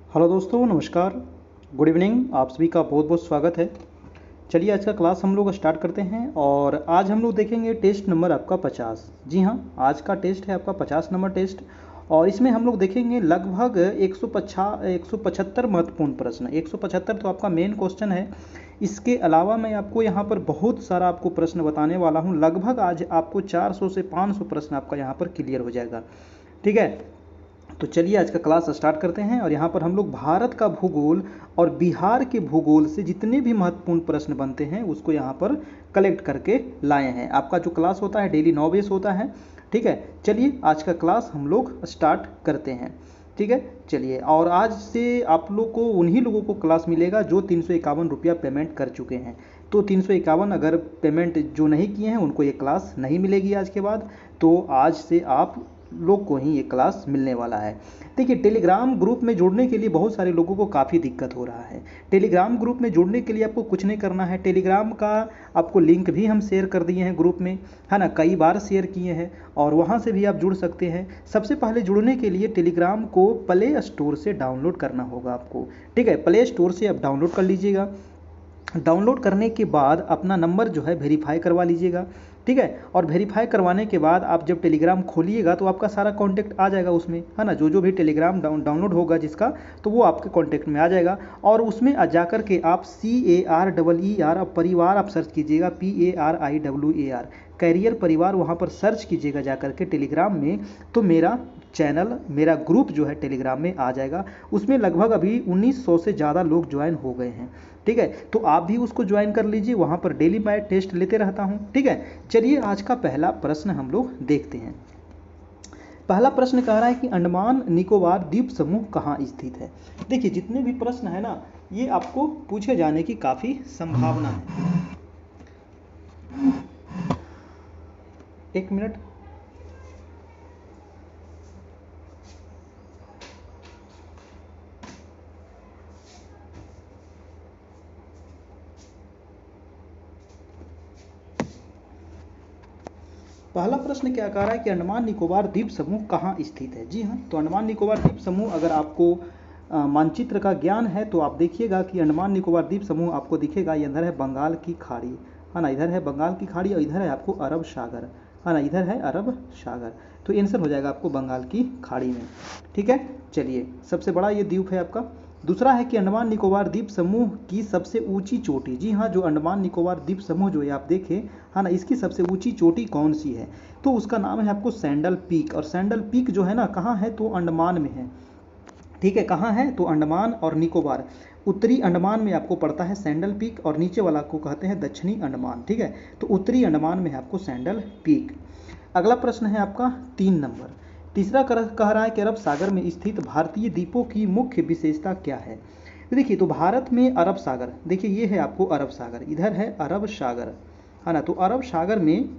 Hello दोस्तों, नमस्कार। Good evening. आप सभी का बहुत बहुत स्वागत है। चलिए आज का क्लास हम लोग स्टार्ट करते हैं और आज हम लोग देखेंगे टेस्ट नंबर आपका 50। जी हाँ, आज का टेस्ट है आपका 50 नंबर टेस्ट। और इसमें हम लोग देखेंगे लगभग 175 महत्वपूर्ण प्रश्न। 175 तो आपका मेन क्वेश्चन है। इसके अलावा मैं आपको यहाँ पर बहुत सारा आपको प्रश्न बताने वाला हूँ। लगभग आज आपको 400 से 500 प्रश्न आपका यहाँ पर क्लियर हो जाएगा। ठीक है, तो चलिए आज का क्लास स्टार्ट करते हैं। और यहाँ पर हम लोग भारत का भूगोल और बिहार के भूगोल से जितने भी महत्वपूर्ण प्रश्न बनते हैं उसको यहाँ पर कलेक्ट करके लाए हैं। आपका जो क्लास होता है डेली 9 बजे से होता है। ठीक है, चलिए आज का क्लास हम लोग स्टार्ट करते हैं। ठीक है, चलिए। और आज से आप लोग को उन्हीं लोगों को क्लास मिलेगा जो 351 रुपया पेमेंट कर चुके हैं। तो 351 अगर पेमेंट जो नहीं किए हैं उनको ये क्लास नहीं मिलेगी आज के बाद। तो आज से आप लोग को ही ये क्लास मिलने वाला है। देखिए, टेलीग्राम ग्रुप में जुड़ने के लिए बहुत सारे लोगों को काफ़ी दिक्कत हो रहा है। टेलीग्राम ग्रुप में जुड़ने के लिए आपको कुछ नहीं करना है। टेलीग्राम का आपको लिंक भी हम शेयर कर दिए हैं ग्रुप में, है ना, कई बार शेयर किए हैं और वहाँ से भी आप जुड़ सकते हैं। सबसे पहले जुड़ने के लिए टेलीग्राम को प्ले स्टोर से डाउनलोड करना होगा आपको। ठीक है, प्ले स्टोर से आप डाउनलोड कर लीजिएगा। डाउनलोड करने के बाद अपना नंबर जो है वेरीफाई करवा लीजिएगा। ठीक है, और वेरीफाई करवाने के बाद आप जब टेलीग्राम खोलिएगा तो आपका सारा कांटेक्ट आ जाएगा उसमें, है ना। जो जो भी टेलीग्राम डाउनलोड होगा जिसका, तो वो आपके कांटेक्ट में आ जाएगा। और उसमें जा कर के आप CAREER अब परिवार आप सर्च कीजिएगा, PARIWAR कैरियर परिवार, वहाँ पर सर्च कीजिएगा जा कर के टेलीग्राम में। तो मेरा चैनल, मेरा ग्रुप जो है टेलीग्राम में आ जाएगा। उसमें लगभग अभी 1900 से ज़्यादा लोग ज्वाइन हो गए हैं। ठीक है, तो आप भी उसको ज्वाइन कर लीजिए। वहाँ पर डेली मैं टेस्ट लेते रहता हूँ। ठीक है, चलिए आज का पहला प्रश्न हम लोग देखते हैं। पहला प्रश्न कह रहा है कि अंडमान निकोबार द्वीप समूह कहाँ स्थित है। देखिए, जितने भी प्रश्न है ना, ये आपको पूछे जाने की काफ़ी संभावना है। एक मिनट। पहला प्रश्न क्या कह रहा है कि अंडमान निकोबार द्वीप समूह कहाँ स्थित है। जी हाँ, तो अंडमान निकोबार द्वीप समूह अगर आपको मानचित्र का ज्ञान है तो आप देखिएगा कि अंडमान निकोबार द्वीप समूह आपको दिखेगा। इधर है बंगाल की खाड़ी, है ना, इधर है बंगाल की खाड़ी और इधर है आपको अरब सागर, है ना, इधर है अरब सागर। तो आंसर हो जाएगा आपको बंगाल की खाड़ी में। ठीक है, चलिए, सबसे बड़ा ये द्वीप है आपका। दूसरा है कि अंडमान निकोबार द्वीप समूह की सबसे ऊंची चोटी। जी हाँ, जो अंडमान निकोबार द्वीप समूह जो है आप देखें, है ना, इसकी सबसे ऊंची चोटी कौन सी है। तो उसका नाम है आपको सैंडल पीक। और सैंडल पीक जो है ना, कहाँ है, तो अंडमान में है। ठीक है, कहाँ है, तो अंडमान और निकोबार, उत्तरी अंडमान में आपको पड़ता है सैंडल पीक और नीचे वाला को कहते हैं दक्षिणी अंडमान। ठीक है, तो उत्तरी अंडमान में है आपको सैंडल पीक। अगला प्रश्न है आपका 3 नंबर। तीसरा कह रहा है कि अरब सागर में स्थित भारतीय द्वीपों की मुख्य विशेषता क्या है। तो देखिए, तो भारत में अरब सागर, देखिए ये है आपको अरब सागर, इधर है अरब सागर, है ना। तो अरब सागर में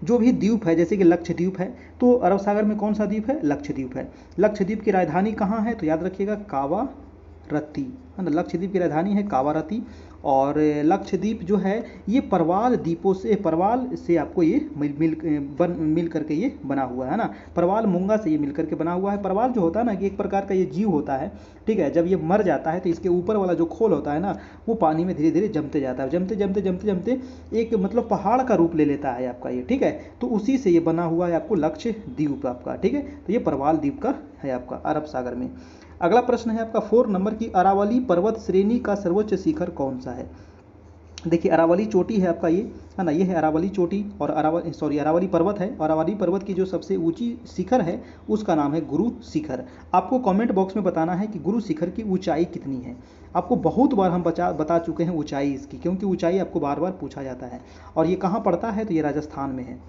जो भी द्वीप है, जैसे कि लक्षद्वीप है, तो अरब सागर में कौन सा द्वीप है, लक्षद्वीप है। लक्षद्वीप की राजधानी कहाँ है, तो याद रखिएगा कावारत्ती, है ना। लक्षद्वीप की राजधानी है कावारत्ती। और लक्षद्वीप जो है ये परवाल द्वीपों से, परवाल से आपको ये मिल करके ये बना हुआ है ना। परवाल मूंगा से ये मिल करके बना हुआ है। परवाल जो होता है ना, कि एक प्रकार का ये जीव होता है। ठीक है, जब ये मर जाता है तो इसके ऊपर वाला जो खोल होता है ना, वो पानी में धीरे धीरे जमते जाता है। जमते जमते जमते जमते एक मतलब पहाड़ का रूप ले लेता है आपका ये। ठीक है, तो उसी से ये बना हुआ है आपको लक्षद्वीप आपका। ठीक है, तो ये परवाल द्वीप का है आपका अरब सागर में। अगला प्रश्न है आपका 4 नंबर की अरावली पर्वत श्रेणी का सर्वोच्च शिखर कौन सा है। देखिए, अरावली चोटी है आपका ये, है ना, ये है अरावली चोटी और अरावली पर्वत है। अरावली पर्वत की जो सबसे ऊंची शिखर है उसका नाम है गुरु शिखर। आपको कमेंट बॉक्स में बताना है कि गुरु शिखर की ऊंचाई कितनी है। आपको बहुत बार हम बता चुके हैं ऊंचाई इसकी, क्योंकि ऊंचाई आपको बार बार पूछा जाता है। और ये कहाँ पड़ता है, तो ये राजस्थान में है।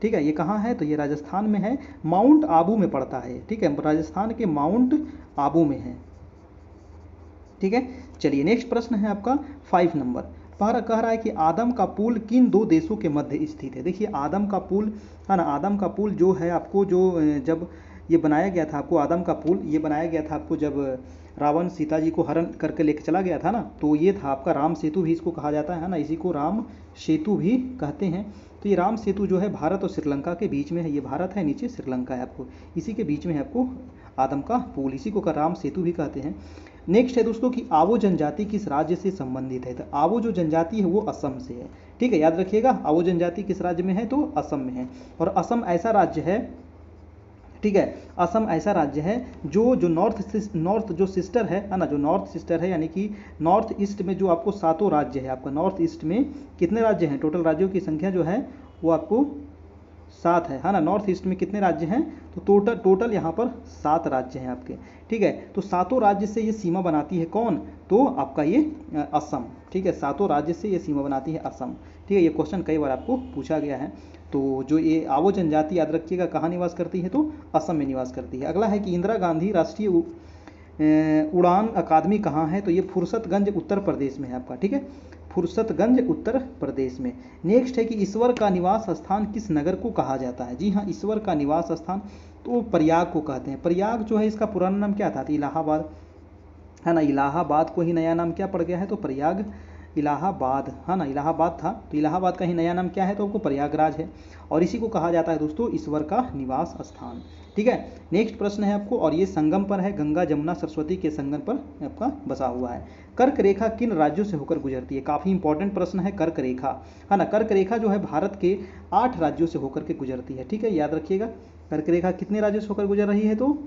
ठीक है, ये कहाँ है, तो ये राजस्थान में है, माउंट आबू में पड़ता है। ठीक है, राजस्थान के माउंट आबू में है। ठीक है, चलिए नेक्स्ट प्रश्न है आपका 5 नंबर। कह रहा है कि आदम का पुल किन 2 देशों के मध्य स्थित है। देखिए, आदम का पुल, है ना, आदम का पुल जो है आपको, जो जब ये बनाया गया था आपको, आदम का पुल ये बनाया गया था आपको जब रावण सीता जी को हरण करके लेके चला गया था ना, तो ये था आपका राम सेतु भी इसको कहा जाता है ना, इसी को राम सेतु भी कहते हैं। तो ये राम सेतु जो है भारत और श्रीलंका के बीच में है। ये भारत है, नीचे श्रीलंका है, आपको इसी के बीच में है आपको आदम का पुल, इसी को राम सेतु भी कहते हैं। नेक्स्ट है दोस्तों कि आवो जनजाति किस राज्य से संबंधित है, तो आवो जो जनजाति है वो असम से है। ठीक है, याद रखिएगा, आवो जनजाति किस राज्य में है, तो असम में है। और असम ऐसा राज्य है, ठीक है, असम ऐसा राज्य है जो नॉर्थ जो सिस्टर है ना, जो नॉर्थ सिस्टर है, यानी कि नॉर्थ ईस्ट में जो आपको 7 राज्य है, आपका नॉर्थ ईस्ट में कितने राज्य हैं, टोटल राज्यों की संख्या जो है वो आपको 7 है ना। नॉर्थ ईस्ट में कितने राज्य हैं, तो टोटल यहाँ पर 7 राज्य हैं आपके। ठीक है, तो 7 राज्य से ये सीमा बनाती है कौन, तो आपका ये असम। ठीक है, 7 राज्य से ये सीमा बनाती है असम। ठीक है, ये क्वेश्चन कई बार आपको पूछा गया है। तो जो ये आवो जनजाति याद रखिएगा कहाँ निवास करती है, तो असम में निवास करती है। अगला है कि इंदिरा गांधी राष्ट्रीय उड़ान अकादमी कहाँ है, तो ये फुर्सतगंज उत्तर प्रदेश में है आपका। ठीक है, फुर्सतगंज उत्तर प्रदेश में। नेक्स्ट है कि ईश्वर का निवास स्थान किस नगर को कहा जाता है, जी हाँ, ईश्वर का निवास स्थान तो प्रयाग को कहते हैं। प्रयाग जो है इसका पुराना नाम क्या था, तो इलाहाबाद है ना, इलाहाबाद को ही नया नाम क्या पड़ गया है, तो प्रयाग इलाहाबाद है ना, इलाहाबाद था, तो इलाहाबाद का ही नया नाम क्या है, तो आपको प्रयागराज है। और इसी को कहा जाता है दोस्तों ईश्वर का निवास स्थान। ठीक है, नेक्स्ट प्रश्न है आपको, और ये संगम पर है, गंगा जमुना सरस्वती के संगम पर आपका बसा हुआ है। कर्क रेखा किन राज्यों से होकर गुजरती है, काफ़ी इंपॉर्टेंट प्रश्न है कर्क रेखा, है ना। कर्क रेखा जो है भारत के 8 राज्यों से होकर के गुजरती है। ठीक है, याद रखिएगा, कर्क रेखा कितने राज्यों से होकर गुजर रही है, तो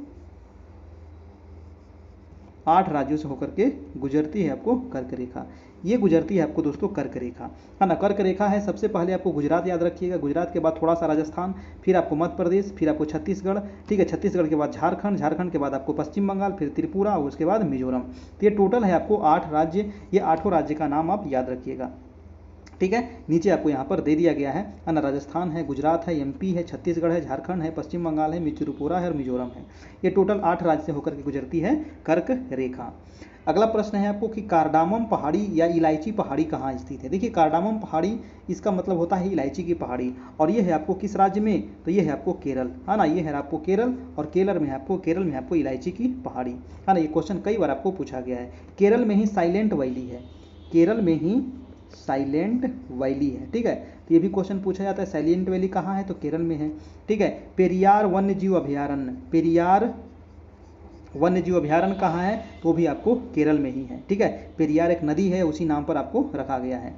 8 राज्यों से होकर के गुजरती है आपको कर्क रेखा। ये गुजरती है आपको दोस्तों कर्क रेखा, है ना। कर्क रेखा है, सबसे पहले आपको गुजरात याद रखिएगा, गुजरात के बाद थोड़ा सा राजस्थान, फिर आपको मध्य प्रदेश, फिर आपको छत्तीसगढ़। ठीक है, छत्तीसगढ़ के बाद झारखंड, झारखंड के बाद आपको पश्चिम बंगाल, फिर त्रिपुरा और उसके बाद मिजोरम। तो ये टोटल है आपको 8 राज्य, ये 8 राज्य का नाम आप याद रखिएगा। ठीक है, नीचे आपको यहाँ पर दे दिया गया है ना, राजस्थान है, गुजरात है, एमपी है, छत्तीसगढ़ है, झारखंड है, पश्चिम बंगाल है, त्रिपुरा है और मिजोरम है। ये टोटल 8 राज्य से होकर के गुजरती है कर्क रेखा। अगला प्रश्न है आपको कि कार्डामम पहाड़ी या इलायची पहाड़ी कहाँ स्थित है। देखिए, कार्डामम पहाड़ी इसका मतलब होता है इलायची की पहाड़ी, और ये है आपको किस राज्य में, तो ये है आपको केरल, है ना, ये है आपको केरल, और केरल में आपको इलायची की पहाड़ी, है ना। ये क्वेश्चन कई बार आपको पूछा गया है। केरल में ही साइलेंट वैली है, केरल में ही साइलेंट वैली है। ठीक है, तो ये भी क्वेश्चन पूछा जाता है, साइलेंट वैली कहाँ है, तो केरल में है। ठीक है, पेरियार वन्यजीव अभयारण्य, पेरियार वन्यजीव अभयारण्य कहाँ है, तो भी आपको केरल में ही है। ठीक है, पेरियार एक नदी है, उसी नाम पर आपको रखा गया है।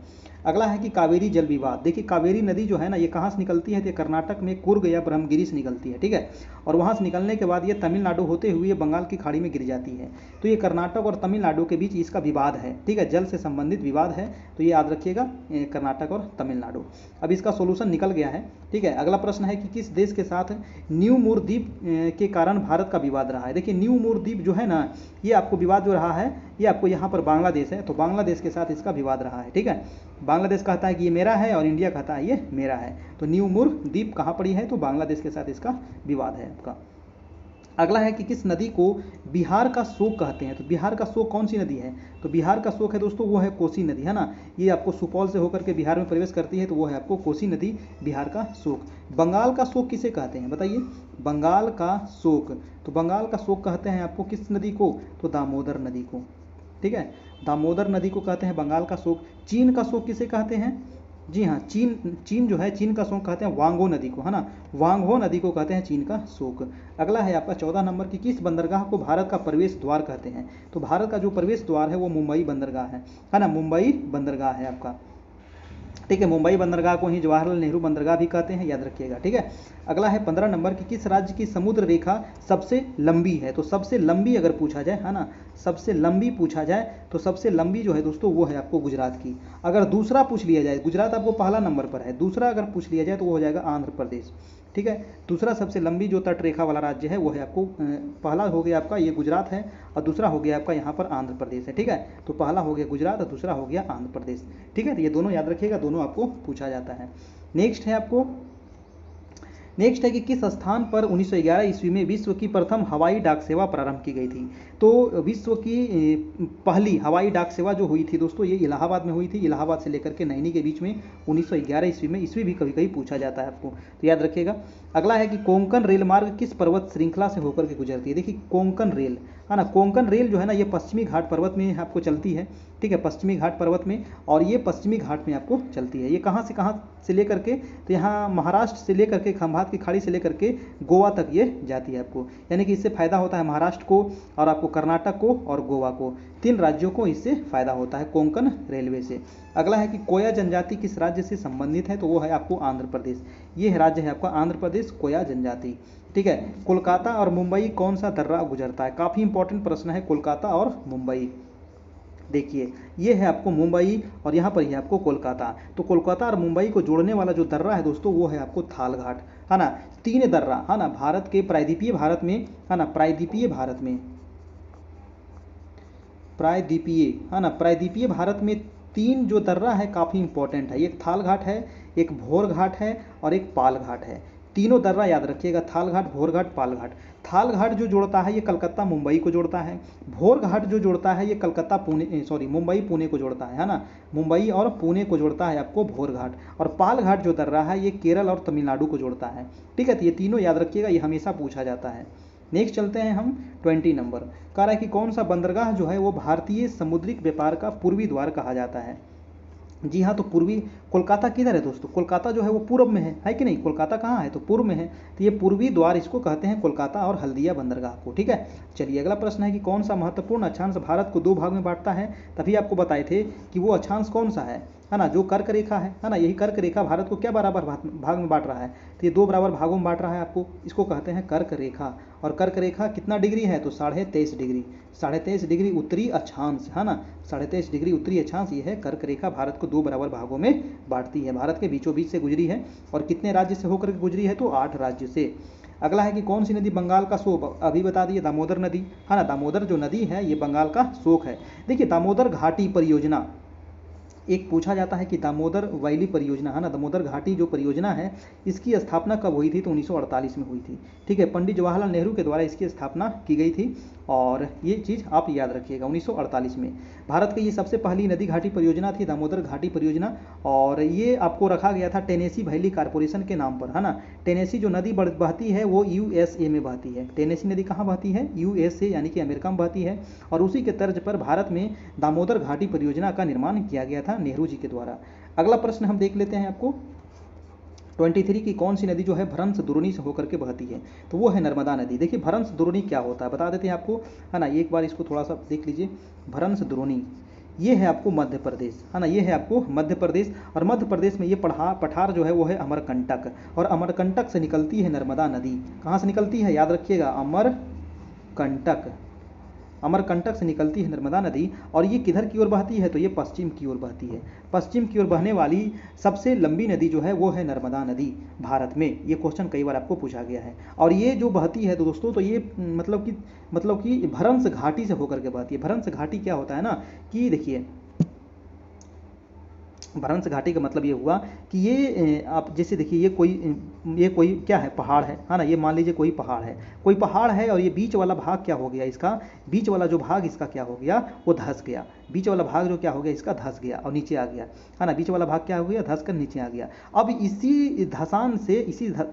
अगला है कि कावेरी जल विवाद। देखिए, कावेरी नदी जो है ना, ये कहाँ से निकलती है, तो कर्नाटक में कुर्ग या ब्रह्मगिरी से निकलती है। ठीक है, और वहाँ से निकलने के बाद ये तमिलनाडु होते हुए बंगाल की खाड़ी में गिर जाती है। तो ये कर्नाटक और तमिलनाडु के बीच इसका विवाद है। ठीक है, जल से संबंधित विवाद है, तो ये याद रखिएगा, कर्नाटक और तमिलनाडु। अब इसका सोल्यूशन निकल गया है। ठीक है, अगला प्रश्न है कि किस देश के साथ न्यू मूर द्वीप के कारण भारत का विवाद रहा है। देखिए, न्यू मूर द्वीप जो है ना, ये आपको विवाद जो रहा है, ये आपको यहाँ पर बांग्लादेश है, तो बांग्लादेश के साथ इसका विवाद रहा है। ठीक है, बांग्लादेश कहता है कि ये मेरा है और इंडिया कहता है ये मेरा है। तो न्यू मूर द्वीप कहाँ पड़ी है, तो बांग्लादेश के साथ इसका विवाद है आपका। अगला है कि किस नदी को बिहार का शोक कहते हैं, तो बिहार का शोक कौन सी नदी है, तो बिहार का शोक है दोस्तों वो है कोसी नदी, है ना। ये आपको सुपौल से होकर के बिहार में प्रवेश करती है, तो वो है आपको कोसी नदी, बिहार का शोक। बंगाल का शोक किसे कहते हैं, बताइए, बंगाल का शोक, तो बंगाल का शोक कहते हैं आपको किस नदी को, तो दामोदर नदी को। ठीक है, दामोदर नदी को कहते हैं बंगाल का शोक। चीन का शोक किसे कहते हैं, जी हाँ, चीन जो है, चीन का शोक कहते हैं वांगो नदी को, है ना, वांगो नदी को कहते हैं चीन का शोक। अगला है आपका 14 नंबर की किस बंदरगाह को भारत का प्रवेश द्वार कहते हैं, तो भारत का जो प्रवेश द्वार है वो मुंबई बंदरगाह है ना, मुंबई बंदरगाह है आपका। ठीक है, मुंबई बंदरगाह को ही जवाहरलाल नेहरू बंदरगाह भी कहते हैं, याद रखिएगा। ठीक है, अगला है 15 नंबर की किस राज्य की समुद्र रेखा सबसे लंबी है, तो सबसे लंबी अगर पूछा जाए, है ना, सबसे लंबी पूछा जाए, तो सबसे लंबी जो है दोस्तों वो है आपको गुजरात की। अगर दूसरा पूछ लिया जाए, गुजरात आपको पहला नंबर पर है, दूसरा अगर पूछ लिया जाए तो वो हो जाएगा आंध्र प्रदेश। ठीक है, दूसरा सबसे लंबी जो तटरेखा वाला राज्य है वो है आपको, पहला हो गया आपका ये गुजरात है, और दूसरा हो गया आपका यहाँ पर आंध्र प्रदेश है। ठीक है, तो पहला हो गया गुजरात और दूसरा हो गया आंध्र प्रदेश। ठीक है, तो ये दोनों याद रखिएगा, दोनों आपको पूछा जाता है। नेक्स्ट है कि किस स्थान पर 1911 ईस्वी में विश्व की प्रथम हवाई डाक सेवा प्रारंभ की गई थी, तो विश्व की पहली हवाई डाक सेवा जो हुई थी दोस्तों, ये इलाहाबाद में हुई थी। इलाहाबाद से लेकर के नैनी के बीच में 1911 ईस्वी में, ईस्वी भी कभी कभी पूछा जाता है आपको, तो याद रखिएगा। अगला है कि कोंकण रेल मार्ग किस पर्वत श्रृंखला से होकर के गुजरती है। देखिए, कोंकण रेल, है ना। कोंकण रेल जो है ना ये पश्चिमी घाट पर्वत में आपको चलती है, ठीक है, पश्चिमी घाट पर्वत में, और ये पश्चिमी घाट में आपको चलती है। ये कहाँ से लेकर के, तो यहाँ महाराष्ट्र से लेकर के, खंभात की खाड़ी से लेकर के गोवा तक ये जाती है आपको, यानी कि इससे फायदा होता है महाराष्ट्र को और आपको कर्नाटक को और गोवा को, 3 राज्यों को इससे फायदा होता है कोंकण रेलवे से। अगला है कि कोया जनजाति किस राज्य से संबंधित है, तो वो है आपको आंध्र प्रदेश। ये राज्य है आपका आंध्र प्रदेश, कोया जनजाति, ठीक है। कोलकाता और मुंबई कौन सा दर्रा गुजरता है, काफ़ी इंपॉर्टेंट प्रश्न है, कोलकाता और मुंबई। देखिए ये है आपको मुंबई और यहाँ पर है आपको कोलकाता, तो कोलकाता और मुंबई को जोड़ने वाला जो दर्रा है दोस्तों वो है आपको थाल घाट, है ना। 3 दर्रा, है ना, भारत के प्रायद्वीपीय भारत में, है ना, प्रायद्वीपीय भारत में, है ना, प्रायद्वीपीय भारत में 3 जो दर्रा है काफ़ी इंपॉर्टेंट है। एक थाल घाट है, एक भोर घाट है और एक पाल घाट है। तीनों दर्रा याद रखिएगा, थाल घाट, भोर घाट, पाल घाट। थाल घाट जो जोड़ता है ये कलकत्ता मुंबई को जोड़ता है, भोर घाट जो जोड़ता है ये कलकत्ता मुंबई पुणे को जोड़ता है ना, मुंबई और पुणे को जोड़ता है आपको भोर घाट। और पाल घाट जो दर्रा है ये केरल और तमिलनाडु को जोड़ता है, ठीक है। तो ये तीनों याद रखिएगा, ये हमेशा पूछा जाता है। नेक्स्ट चलते हैं हम 20 नंबर, कह रहा है कि कौन सा बंदरगाह जो है वो भारतीय समुद्रिक व्यापार का पूर्वी द्वार कहा जाता है। जी हाँ, तो पूर्वी, कोलकाता किधर है दोस्तों, कोलकाता जो है वो पूर्व में है कि नहीं, कोलकाता कहाँ है, तो पूर्व में है, तो ये पूर्वी द्वार इसको कहते हैं, कोलकाता और हल्दिया बंदरगाह को, ठीक है। चलिए अगला प्रश्न है कि कौन सा महत्वपूर्ण अक्षांश भारत को 2 भाग में बांटता है। तभी आपको बताए थे कि वो अक्षांश कौन सा है ना, जो कर्क रेखा है ना, यही कर्क रेखा भारत को क्या बराबर भाग में बांट रहा है, तो ये 2 बराबर भागों में बांट रहा है आपको, इसको कहते हैं कर्क रेखा। और कर्क रेखा कितना डिग्री है, तो 23.5 डिग्री, 23.5 डिग्री उत्तरी अक्षांश, है ना, 23.5 डिग्री उत्तरी अक्षांश ये है कर्क रेखा, भारत को 2 बराबर भागों में बांटती है। भारत के बीचों बीच से गुजरी है, और कितने राज्य से होकर के गुजरी है, तो 8 राज्य से। अगला है कि कौन सी नदी बंगाल का शोक, अभी बता दिए, दामोदर नदी, है ना, दामोदर जो नदी है ये बंगाल का शोक है। देखिए दामोदर घाटी परियोजना, एक पूछा जाता है कि दामोदर वैली परियोजना, है ना, दामोदर घाटी जो परियोजना है इसकी स्थापना कब हुई थी, तो 1948 में हुई थी, ठीक है। पंडित जवाहरलाल नेहरू के द्वारा इसकी स्थापना की गई थी, और ये चीज़ आप याद रखिएगा 1948 में। भारत की ये सबसे पहली नदी घाटी परियोजना थी, दामोदर घाटी परियोजना, और ये आपको रखा गया था टेनेसी वैली कारपोरेशन के नाम पर, है ना। टेनेसी जो नदी बहती है वो यूएसए में बहती है, टेनेसी नदी कहाँ बहती है, यूएसए यानी कि अमेरिका में बहती है, और उसी के तर्ज पर भारत में दामोदर घाटी परियोजना का निर्माण किया गया था नेहरू जी के द्वारा। अगला प्रश्न हम देख लेते हैं आपको 23 की कौन सी नदी जो है भ्रंश द्रोणी से होकर के बहती है, तो वो है नर्मदा नदी। देखिए भ्रंश द्रोणी क्या होता है बता देते हैं आपको, है ना, एक बार इसको थोड़ा सा देख लीजिए। भ्रंश द्रोणी ये है आपको मध्य प्रदेश, है ना, ये है आपको मध्य प्रदेश, और मध्य प्रदेश में ये पठार जो है वो है अमरकंटक, और अमरकंटक से निकलती है नर्मदा नदी। कहाँ से निकलती है याद रखिएगा, अमरकंटक, अमरकंटक से निकलती है नर्मदा नदी। और ये किधर की ओर बहती है, तो ये पश्चिम की ओर बहती है। पश्चिम की ओर बहने वाली सबसे लंबी नदी जो है वो है नर्मदा नदी भारत में। ये क्वेश्चन कई बार आपको पूछा गया है। और ये जो बहती है तो दोस्तों, तो ये मतलब कि भ्रंश घाटी से होकर के बहती है। भ्रंश घाटी क्या होता है ना, कि देखिए भ्रंश घाटी का मतलब ये हुआ कि ये आप जैसे देखिए ये कोई क्या है, पहाड़ है ना, ये मान लीजिए कोई पहाड़ है, और ये बीच वाला भाग क्या हो गया इसका, बीच वाला जो भाग इसका क्या हो गया, वो धंस गया। बीच वाला भाग जो क्या हो गया इसका, धंस गया और नीचे आ गया, है ना, बीच वाला भाग क्या हो गया, धंस कर नीचे आ गया। अब इसी धसान से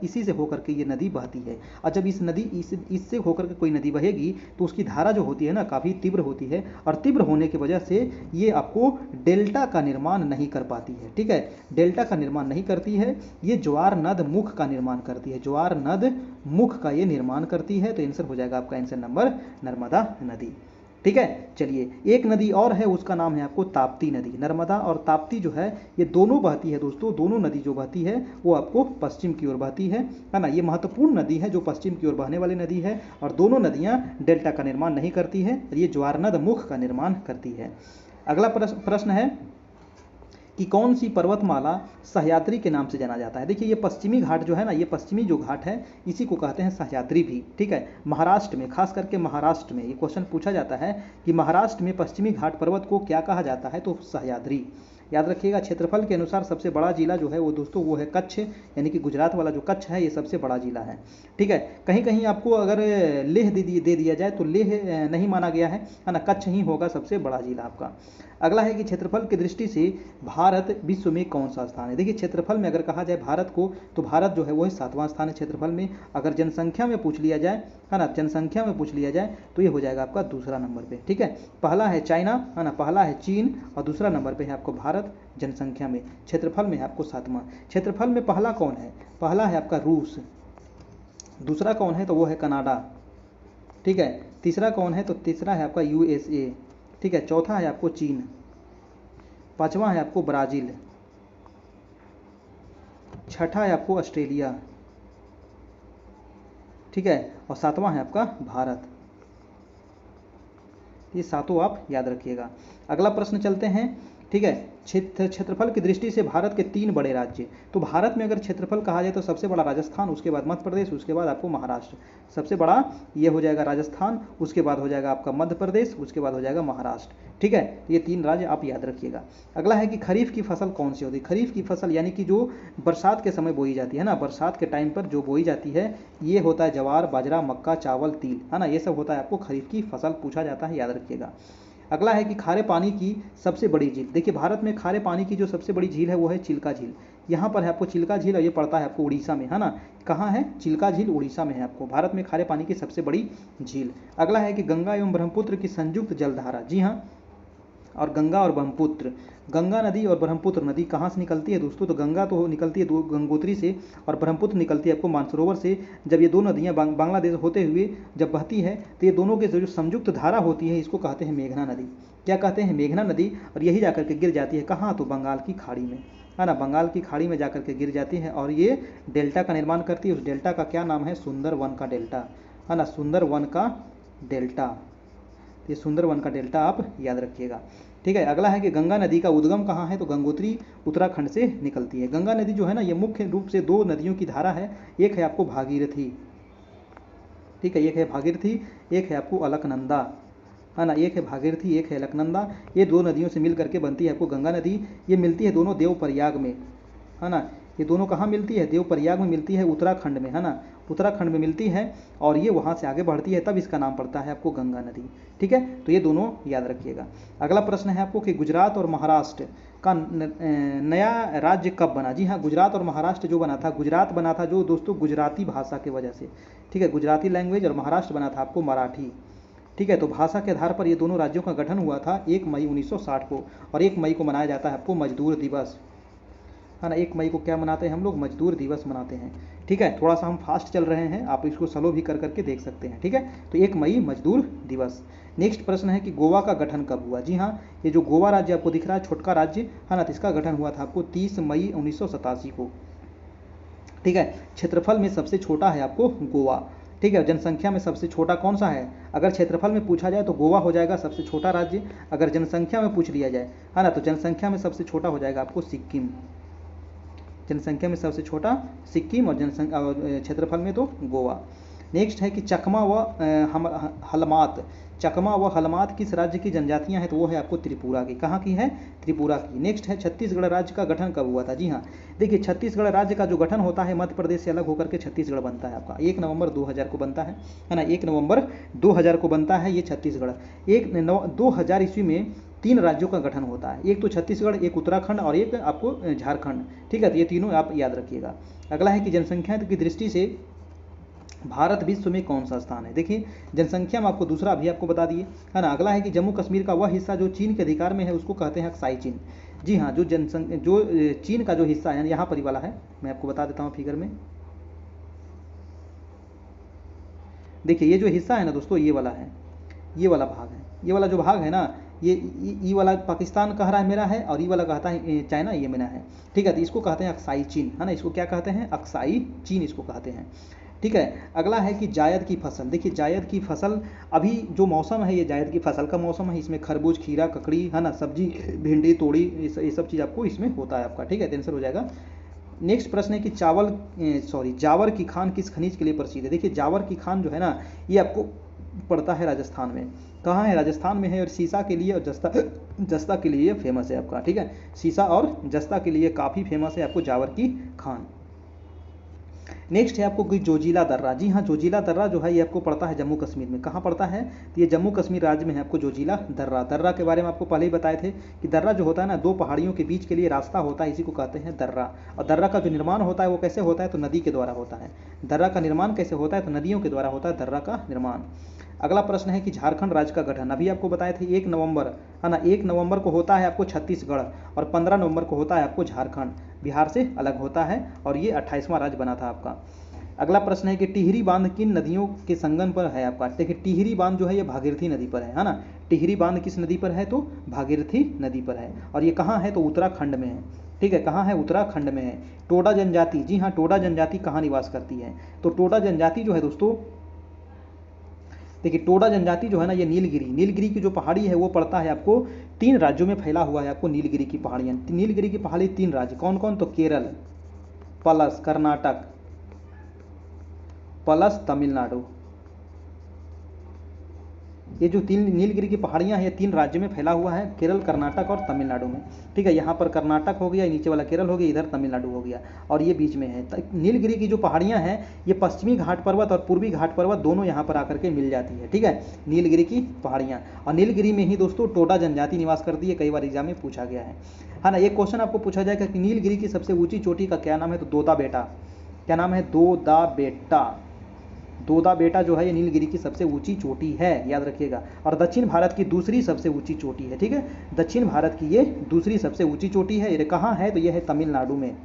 इसी से होकर के ये नदी बहती है। और जब इससे होकर के कोई नदी बहेगी तो उसकी धारा जो होती है ना काफ़ी तीव्र होती है, और तीव्र होने की वजह से ये आपको डेल्टा का निर्माण नहीं कर पाती है, ठीक है, डेल्टा का निर्माण नहीं करती है, ये ज्वार नद मुख का निर्माण करती है, ज्वार नद मुख का ये निर्माण करती है। तो आंसर हो जाएगा आपका आंसर नंबर नर्मदा नदी, ठीक है। चलिए एक नदी और है, उसका नाम है आपको ताप्ती नदी। नर्मदा और ताप्ती जो है ये दोनों बहती है दोस्तों, दोनों नदी जो बहती है वो आपको पश्चिम की ओर बहती है ना। ये महत्वपूर्ण नदी है जो पश्चिम की ओर बहने वाली नदी है, और दोनों नदियां डेल्टा का निर्माण नहीं करती है, ये ज्वारनद मुख का निर्माण करती है। अगला प्रश्न है कि कौन सी पर्वतमाला सह्याद्री के नाम से जाना जाता है। देखिए ये पश्चिमी घाट जो है ना, ये पश्चिमी जो घाट है इसी को कहते हैं सह्याद्री भी, ठीक है। महाराष्ट्र में, खास करके महाराष्ट्र में ये क्वेश्चन पूछा जाता है कि महाराष्ट्र में पश्चिमी घाट पर्वत को क्या कहा जाता है, तो सह्याद्री। याद रखिएगा। क्षेत्रफल के अनुसार सबसे बड़ा जिला जो है वो दोस्तों वो है कच्छ, यानी कि गुजरात वाला जो कच्छ है ये सबसे बड़ा जिला है। ठीक है, कहीं कहीं आपको अगर लेह दे दिया जाए तो लेह नहीं माना गया है ना, कच्छ ही होगा सबसे बड़ा जिला आपका। अगला है कि क्षेत्रफल की दृष्टि से भारत विश्व में कौन सा स्थान है। देखिए क्षेत्रफल में अगर कहा जाए भारत को, तो भारत जो है वो 7वां स्थान है क्षेत्रफल में। अगर जनसंख्या में पूछ लिया जाए है ना, जनसंख्या में पूछ लिया जाए तो ये हो जाएगा आपका दूसरा नंबर पे। ठीक है, पहला है चाइना है ना, पहला है चीन और दूसरा नंबर पे है आपको भारत जनसंख्या में। क्षेत्रफल में है आपको 7वां। क्षेत्रफल में पहला कौन है, पहला है आपका रूस, दूसरा कौन है तो वो है कनाडा। ठीक है, तीसरा कौन है तो तीसरा है आपका यूएसए। ठीक है, चौथा है आपको चीन, पांचवा है आपको ब्राज़ील, छठा है आपको ऑस्ट्रेलिया। ठीक है, और 7वां है आपका भारत। ये सातों आप याद रखिएगा। अगला प्रश्न चलते हैं। ठीक है, क्षेत्रफल की दृष्टि से भारत के 3 बड़े राज्य। तो भारत में अगर क्षेत्रफल कहा जाए तो सबसे बड़ा राजस्थान, उसके बाद मध्य प्रदेश, उसके बाद आपको महाराष्ट्र। सबसे बड़ा ये हो जाएगा राजस्थान, उसके बाद हो जाएगा आपका मध्य प्रदेश, उसके बाद हो जाएगा महाराष्ट्र। ठीक है, ये 3 राज्य आप याद रखिएगा। अगला है कि खरीफ की फसल कौन सी होती है। खरीफ की फसल यानी कि जो बरसात के समय बोई जाती है ना, बरसात के टाइम पर जो बोई जाती है, ये होता है ज्वार, बाजरा, मक्का, चावल, तिल, है ना, ये सब होता है आपको खरीफ की फसल पूछा जाता है, याद रखिएगा। अगला है कि खारे पानी की सबसे बड़ी झील। देखिए भारत में खारे पानी की जो सबसे बड़ी झील है वो है चिल्का झील। यहाँ पर है आपको चिल्का झील और ये पड़ता है आपको उड़ीसा में, है ना। कहाँ है, चिल्का झील उड़ीसा में है आपको, भारत में खारे पानी की सबसे बड़ी झील। अगला है कि गंगा एवं ब्रह्मपुत्र की संयुक्त जलधारा। जी हाँ, और गंगा और ब्रह्मपुत्र, गंगा नदी और ब्रह्मपुत्र नदी कहाँ से निकलती है दोस्तों, तो गंगा तो निकलती है गंगोत्री से और ब्रह्मपुत्र निकलती है आपको मानसरोवर से। जब ये दो नदियाँ बांग्लादेश होते हुए जब बहती है तो ये दोनों के जो संयुक्त धारा होती है इसको कहते हैं मेघना नदी। क्या कहते हैं, मेघना नदी। और यही जाकर के गिर जाती है कहाँ, तो बंगाल की खाड़ी में, है ना, बंगाल की खाड़ी में जाकर के गिर जाती है और ये डेल्टा का निर्माण करती है। उस डेल्टा का क्या नाम है, सुंदरवन का डेल्टा, है ना, सुंदरवन का डेल्टा। ये सुंदरवन का डेल्टा आप याद रखिएगा। ठीक है, अगला है कि गंगा नदी का उद्गम कहाँ है, तो गंगोत्री उत्तराखंड से निकलती है। गंगा नदी जो है ना ये मुख्य रूप से 2 नदियों की धारा है, एक है आपको भागीरथी, ठीक है, एक है भागीरथी, एक है आपको अलकनंदा, है ना, एक है भागीरथी, एक है अलकनंदा। ये 2 नदियों से मिल करके बनती है आपको गंगा नदी। ये मिलती है दोनों देवप्रयाग में, है ना, ये दोनों कहाँ मिलती है, देवप्रयाग में मिलती है, उत्तराखंड में, है ना, उत्तराखंड में मिलती है और ये वहाँ से आगे बढ़ती है, तब इसका नाम पड़ता है आपको गंगा नदी। ठीक है, तो ये दोनों याद रखिएगा। अगला प्रश्न है आपको कि गुजरात और महाराष्ट्र का नया राज्य कब बना। जी हाँ, गुजरात और महाराष्ट्र जो बना था, गुजरात बना था जो दोस्तों गुजराती भाषा की वजह से, ठीक है, गुजराती लैंग्वेज, और महाराष्ट्र बना था आपको मराठी। ठीक है, तो भाषा के आधार पर ये दोनों राज्यों का गठन हुआ था 1 मई 1960 को, और 1 मई को मनाया जाता है आपको मजदूर दिवस, है ना। 1 मई को क्या मनाते हैं हम लोग, मजदूर दिवस मनाते हैं। ठीक है, थोड़ा सा हम फास्ट चल रहे हैं, आप इसको स्लो भी कर करके देख सकते हैं। ठीक है, तो 1 मई मजदूर दिवस। नेक्स्ट प्रश्न है कि गोवा का गठन कब हुआ। जी हाँ, ये जो गोवा राज्य आपको दिख रहा है, छोटका राज्य, है ना, तो इसका गठन हुआ था आपको 30 मई 1987 को। ठीक है, क्षेत्रफल में सबसे छोटा है आपको गोवा। ठीक है, जनसंख्या में सबसे छोटा कौन सा है, अगर क्षेत्रफल में पूछा जाए तो गोवा हो जाएगा सबसे छोटा राज्य। अगर जनसंख्या में पूछ लिया जाए, है ना, तो जनसंख्या में सबसे छोटा हो जाएगा आपको सिक्किम। जनसंख्या में सबसे छोटा सिक्किम और क्षेत्रफल में तो गोवा। नेक्स्ट है कि चकमा व हलमात। चकमा व हलमात किस राज्य की जनजातियां हैं, तो वो है आपको त्रिपुरा की। कहाँ की है, त्रिपुरा की। नेक्स्ट है छत्तीसगढ़ राज्य का गठन कब हुआ था। जी हाँ, देखिए छत्तीसगढ़ राज्य का जो गठन होता है मध्य प्रदेश से अलग होकर के छत्तीसगढ़ बनता है आपका 1 नवंबर 2000 को बनता है ना, 1 नवंबर 2000 को बनता है ये छत्तीसगढ़। 2000 ईस्वी में 3 राज्यों का गठन होता है, एक तो छत्तीसगढ़, एक उत्तराखंड और एक आपको झारखंड। ठीक है, तो ये तीनों आप याद रखिएगा। अगला है कि जनसंख्या की दृष्टि से भारत विश्व में कौन सा स्थान है। देखिए जनसंख्या में आपको दूसरा अभी आपको बता दिए, है ना। अगला है कि जम्मू कश्मीर का वह हिस्सा जो चीन के अधिकार में है उसको कहते हैं अक्साई चीन। जी हाँ, जो चीन का जो हिस्सा है यहाँ पर ही वाला है, मैं आपको बता देता हूँ फिगर में। देखिए ये जो हिस्सा है ना दोस्तों, ये वाला है, ये वाला भाग है, ये वाला जो भाग है ना, ये वाला पाकिस्तान कह रहा है मेरा है, और ये वाला कहता है चाइना, ये मेरा है। ठीक है, तो इसको कहते हैं अक्साई चीन, है ना, इसको क्या कहते हैं, अक्साई चीन इसको कहते हैं। ठीक है, अगला है कि जायद की फसल। देखिए जायद की फसल, अभी जो मौसम है ये जायद की फसल का मौसम है, इसमें खरबूज, खीरा, ककड़ी, है ना, सब्जी, भिंडी, तोड़ी, ये सब चीज़ आपको इसमें होता है आपका। ठीक है, आंसर हो जाएगा। नेक्स्ट प्रश्न है कि जावर की खान किस खनिज के लिए प्रसिद्ध है। देखिए जावर की खान जो है ना, ये आपको पड़ता है राजस्थान में। कहाँ है? राजस्थान में है। और सीसा के लिए और जस्ता के लिए फेमस है आपका, ठीक है। सीसा और जस्ता के लिए काफ़ी फेमस है आपको जावर की खान। नेक्स्ट है आपको कोई जोजिला दर्रा। जी हाँ, जोजिला दर्रा जो है ये आपको पड़ता है जम्मू कश्मीर में। कहाँ पड़ता है? तो ये जम्मू कश्मीर राज्य में है आपको जोजिला दर्रा। दर्रा के बारे में आपको पहले ही बताए थे कि दर्रा जो होता है ना, दो पहाड़ियों के बीच के लिए रास्ता होता है, इसी को कहते हैं दर्रा। और दर्रा का जो निर्माण होता है वो कैसे होता है? तो नदी के द्वारा होता है। दर्रा का निर्माण कैसे होता है? तो नदियों के द्वारा होता है दर्रा का निर्माण। अगला प्रश्न है कि झारखंड राज्य का गठन, अभी आपको बताए थे 1 नवंबर, है ना, 1 नवंबर को होता है आपको छत्तीसगढ़ और 15 नवंबर को होता है आपको झारखंड, बिहार से अलग होता है और ये 28वां राज्य बना था आपका। अगला प्रश्न है कि टिहरी बांध किन नदियों के संगम पर है आपका? देखिए टिहरी बांध जो है ये भागीरथी नदी पर है ना। टिहरी बांध किस नदी पर है? तो भागीरथी नदी पर है। और ये कहाँ है? तो उत्तराखंड में है, ठीक है। कहाँ है? उत्तराखंड में है। टोडा जनजाति, जी हाँ, टोडा जनजाति कहाँ निवास करती है? तो टोडा जनजाति जो है दोस्तों, देखिए टोडा जनजाति जो है ना, ये नीलगिरी की जो पहाड़ी है वो पड़ता है आपको 3 राज्यों में फैला हुआ है आपको नीलगिरी की पहाड़ियाँ। नीलगिरी की पहाड़ी 3 राज्य कौन कौन? तो केरल प्लस कर्नाटक प्लस तमिलनाडु। ये जो 3 नीलगिरी की पहाड़ियाँ हैं ये 3 राज्यों में फैला हुआ है, केरल, कर्नाटक और तमिलनाडु में, ठीक है। यहाँ पर कर्नाटक हो गया, नीचे वाला केरल हो गया, इधर तमिलनाडु हो गया और ये बीच में है। नीलगिरी की जो पहाड़ियाँ हैं ये पश्चिमी घाट पर्वत और पूर्वी घाट पर्वत दोनों यहाँ पर आकर के मिल जाती है, ठीक है, नीलगिरी की पहाड़ियाँ। और नीलगिरी में ही दोस्तों टोडा जनजाति निवास करती है, कई बार एग्जाम में पूछा गया है ना। एक क्वेश्चन आपको पूछा जाएगा कि नीलगिरी की सबसे ऊँची चोटी का क्या नाम है? तो दोदा बेटा। क्या नाम है? दोदा बेटा। दोदा बेटा जो है ये नीलगिरी की सबसे ऊंची चोटी है, याद रखिएगा। और दक्षिण भारत की दूसरी सबसे ऊंची चोटी है, ठीक है। दक्षिण भारत की ये दूसरी सबसे ऊंची चोटी है। ये कहाँ है? तो ये है तमिलनाडु में,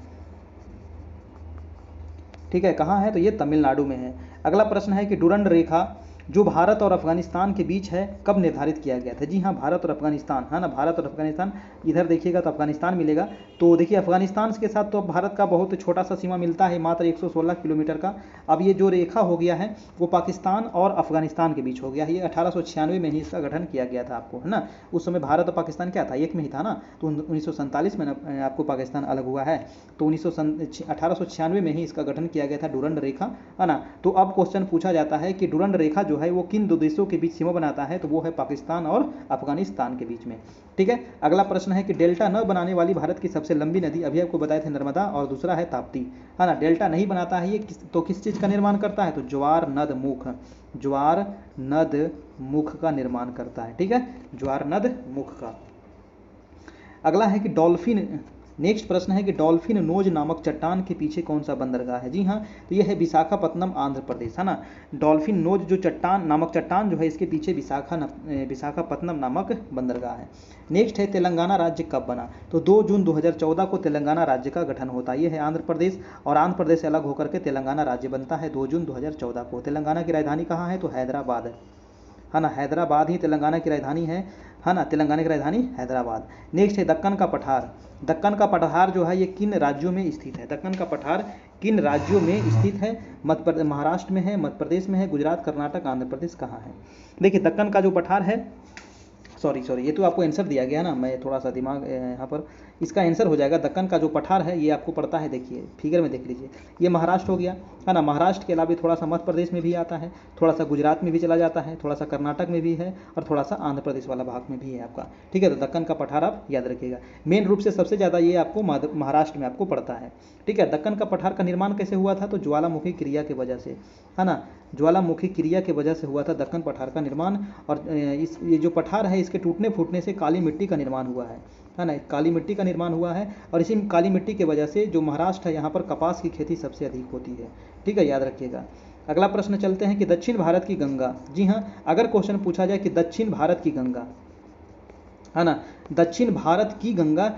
ठीक है। कहाँ है? तो ये तमिलनाडु में है। अगला प्रश्न है कि डुरंड रेखा जो भारत और अफगानिस्तान के बीच है कब निर्धारित किया गया था? जी हाँ, भारत और अफगानिस्तान, है ना, भारत और अफगानिस्तान। इधर देखिएगा तो अफगानिस्तान मिलेगा। तो देखिए अफगानिस्तान के साथ तो भारत का बहुत छोटा सा सीमा मिलता है, मात्र 116 किलोमीटर का। अब ये जो रेखा हो गया है वो पाकिस्तान और अफगानिस्तान के बीच हो गया है। ये 1896 में ही इसका गठन किया गया था आपको, है ना। उस समय भारत और पाकिस्तान क्या था? एक में ही था ना। तो 1947 में आपको पाकिस्तान अलग हुआ है, तो 1896 में ही इसका गठन किया गया था, डुरंड रेखा, है ना। तो अब क्वेश्चन पूछा जाता है कि डुरंड रेखा जो है वो किन दो देशों के बीच सीमा बनाता है? तो वो है पाकिस्तान और अफगानिस्तान के बीच में, ठीक है। अगला प्रश्न है कि डेल्टा न बनाने वाली भारत की सबसे लंबी नदी, अभी आपको बताए थे नर्मदा और दूसरा है ताप्ती, है ना। डेल्टा नहीं बनाता है ये, तो किस चीज़ का निर्माण करता है? तो ज्वार नद मुख, ज्वार नद मुख का निर्माण करता है, ठीक है, ज्वार नद मुख का। अगला है कि डॉल्फिन, नेक्स्ट प्रश्न है कि डॉल्फिन नोज नामक चट्टान के पीछे कौन सा बंदरगाह है? जी हाँ, तो यह है विशाखापत्तनम, आंध्र प्रदेश, है ना। डॉल्फिन नोज जो चट्टान जो है इसके पीछे विशाखापत्तनम नामक बंदरगाह है। नेक्स्ट है तेलंगाना राज्य कब बना? तो 2 जून 2014 को तेलंगाना राज्य का गठन होता है। ये है आंध्र प्रदेश, और आंध्र प्रदेश से अलग होकर के तेलंगाना राज्य बनता है 2 जून 2014 को। तेलंगाना की राजधानी कहाँ है? तो हैदराबाद, है ना, हैदराबाद ही तेलंगाना की राजधानी है ना, तेलंगाना की राजधानी हैदराबाद। नेक्स्ट है दक्कन का पठार। दक्कन का पठार जो है ये किन राज्यों में स्थित है? दक्कन का पठार किन राज्यों में स्थित है? महाराष्ट्र में है, मध्य प्रदेश में है, गुजरात, कर्नाटक, आंध्र प्रदेश, कहाँ है? देखिए दक्कन का जो पठार है, सॉरी ये तो आपको आंसर दिया गया ना, मैं थोड़ा सा दिमाग यहाँ पर, इसका आंसर हो जाएगा दक्कन का जो पठार है ये आपको पड़ता है, देखिए फिगर में देख लीजिए, ये महाराष्ट्र हो गया, है ना। महाराष्ट्र के अलावा थोड़ा सा मध्य प्रदेश में भी आता है, थोड़ा सा गुजरात में भी चला जाता है, थोड़ा सा कर्नाटक में भी है और थोड़ा सा आंध्र प्रदेश वाला भाग में भी है आपका, ठीक है। तो दक्कन का पठार आप याद रखिएगा। मेन रूप से सबसे ज़्यादा ये आपको महाराष्ट्र में आपको पड़ता है, ठीक है। दक्कन का पठार का निर्माण कैसे हुआ था? तो ज्वालामुखी क्रिया की वजह से, है ना, ज्वालामुखी क्रिया की वजह से हुआ था दक्कन पठार का निर्माण। और ये जो पठार है इसके टूटने फूटने से काली मिट्टी का निर्माण हुआ है ना, काली मिट्टी का निर्माण हुआ है। और इसी काली मिट्टी की वजह से जो महाराष्ट्र है यहाँ पर कपास की खेती सबसे अधिक होती है, ठीक है, याद रखिएगा। अगला प्रश्न चलते हैं कि दक्षिण भारत की गंगा। जी हाँ, अगर क्वेश्चन पूछा जाए कि दक्षिण भारत की गंगा, है ना, दक्षिण भारत की गंगा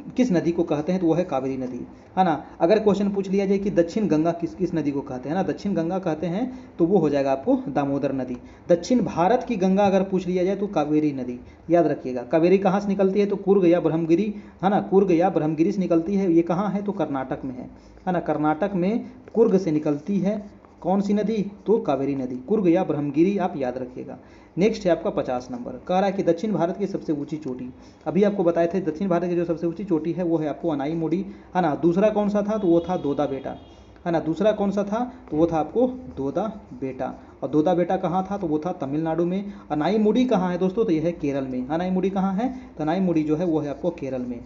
किस नदी को कहते हैं? तो वो है कावेरी नदी, है ना। अगर क्वेश्चन पूछ लिया जाए कि दक्षिण गंगा किस नदी को कहते हैं ना, दक्षिण गंगा कहते हैं, तो वो हो जाएगा आपको दामोदर नदी। दक्षिण भारत की गंगा अगर पूछ लिया जाए तो कावेरी नदी, याद रखिएगा। कावेरी कहाँ से निकलती है? तो कुर्ग या ब्रह्मगिरी, है ना, कुर्ग या ब्रह्मगिरी से निकलती है। ये कहाँ है? तो कर्नाटक में है ना, कर्नाटक में कुर्ग से निकलती है कौन सी नदी? तो कावेरी नदी, कुर्ग या ब्रह्मगिरी आप याद रखिएगा। नेक्स्ट है आपका 50 नंबर, कह रहा है कि दक्षिण भारत की सबसे ऊंची चोटी, अभी आपको बताए थे दक्षिण भारत की जो सबसे ऊंची चोटी है वो है आपको अनाई मोडी, है ना। दूसरा कौन सा था? तो वो था दोदा बेटा, है ना। दूसरा कौन सा था, तो वो था आपको दोदा बेटा, और दोदा बेटा कहाँ था, तो वो था तमिलनाडु में। अनाईमुडी कहाँ है दोस्तों, तो ये है केरल में। अनाईमुडी कहाँ है, तो अनाईमुडी जो है वो है आपको केरल में,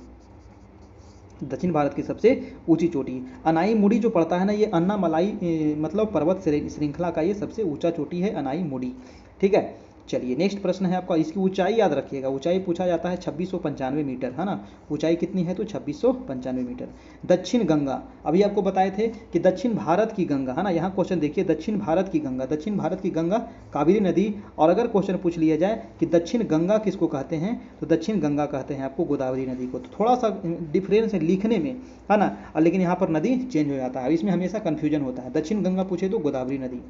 दक्षिण भारत की सबसे ऊंची चोटी। अनाईमुडी जो पड़ता है ना, ये अन्नामलाई मतलब पर्वत श्रृंखला का ये सबसे ऊंचा चोटी है अनाईमुडी। ठीक है, चलिए नेक्स्ट प्रश्न है आपका, इसकी ऊंचाई याद रखिएगा, ऊंचाई पूछा जाता है 2695 मीटर, है ना। ऊंचाई कितनी है, तो 2695 मीटर। दक्षिण गंगा, अभी आपको बताए थे कि दक्षिण भारत की गंगा, है ना। यहाँ क्वेश्चन देखिए, दक्षिण भारत की गंगा, दक्षिण भारत की गंगा कावेरी नदी। और अगर क्वेश्चन पूछ लिया जाए कि दक्षिण गंगा किसको कहते हैं, तो दक्षिण गंगा कहते हैं आपको गोदावरी नदी को। तो थोड़ा सा डिफरेंस है लिखने में, है ना, लेकिन यहाँ पर नदी चेंज हो जाता है, इसमें हमेशा कन्फ्यूजन होता है। दक्षिण गंगा पूछे तो गोदावरी नदी।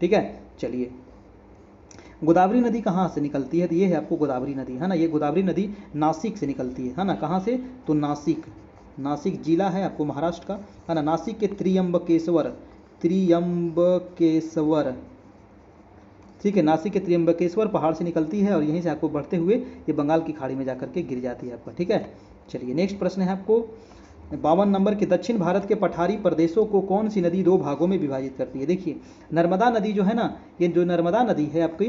ठीक है, चलिए गोदावरी नदी कहाँ से निकलती है, तो ये है आपको गोदावरी नदी, है ना। ये गोदावरी नदी नासिक से निकलती है ना। कहाँ से, तो नासिक, नासिक जिला है आपको महाराष्ट्र का, है ना। नासिक के त्रियंबकेश्वर, त्रियंबकेश्वर, ठीक है, नासिक के त्रियंबकेश्वर पहाड़ से निकलती है और यहीं से आपको बढ़ते हुए ये बंगाल की खाड़ी में जाकर के गिर जाती है आपका। ठीक है, चलिए नेक्स्ट प्रश्न है आपको 52 नंबर के, दक्षिण भारत के पठारी प्रदेशों को कौन सी नदी दो भागों में विभाजित करती है। देखिए नर्मदा नदी जो है ना, ये जो नर्मदा नदी है आपकी,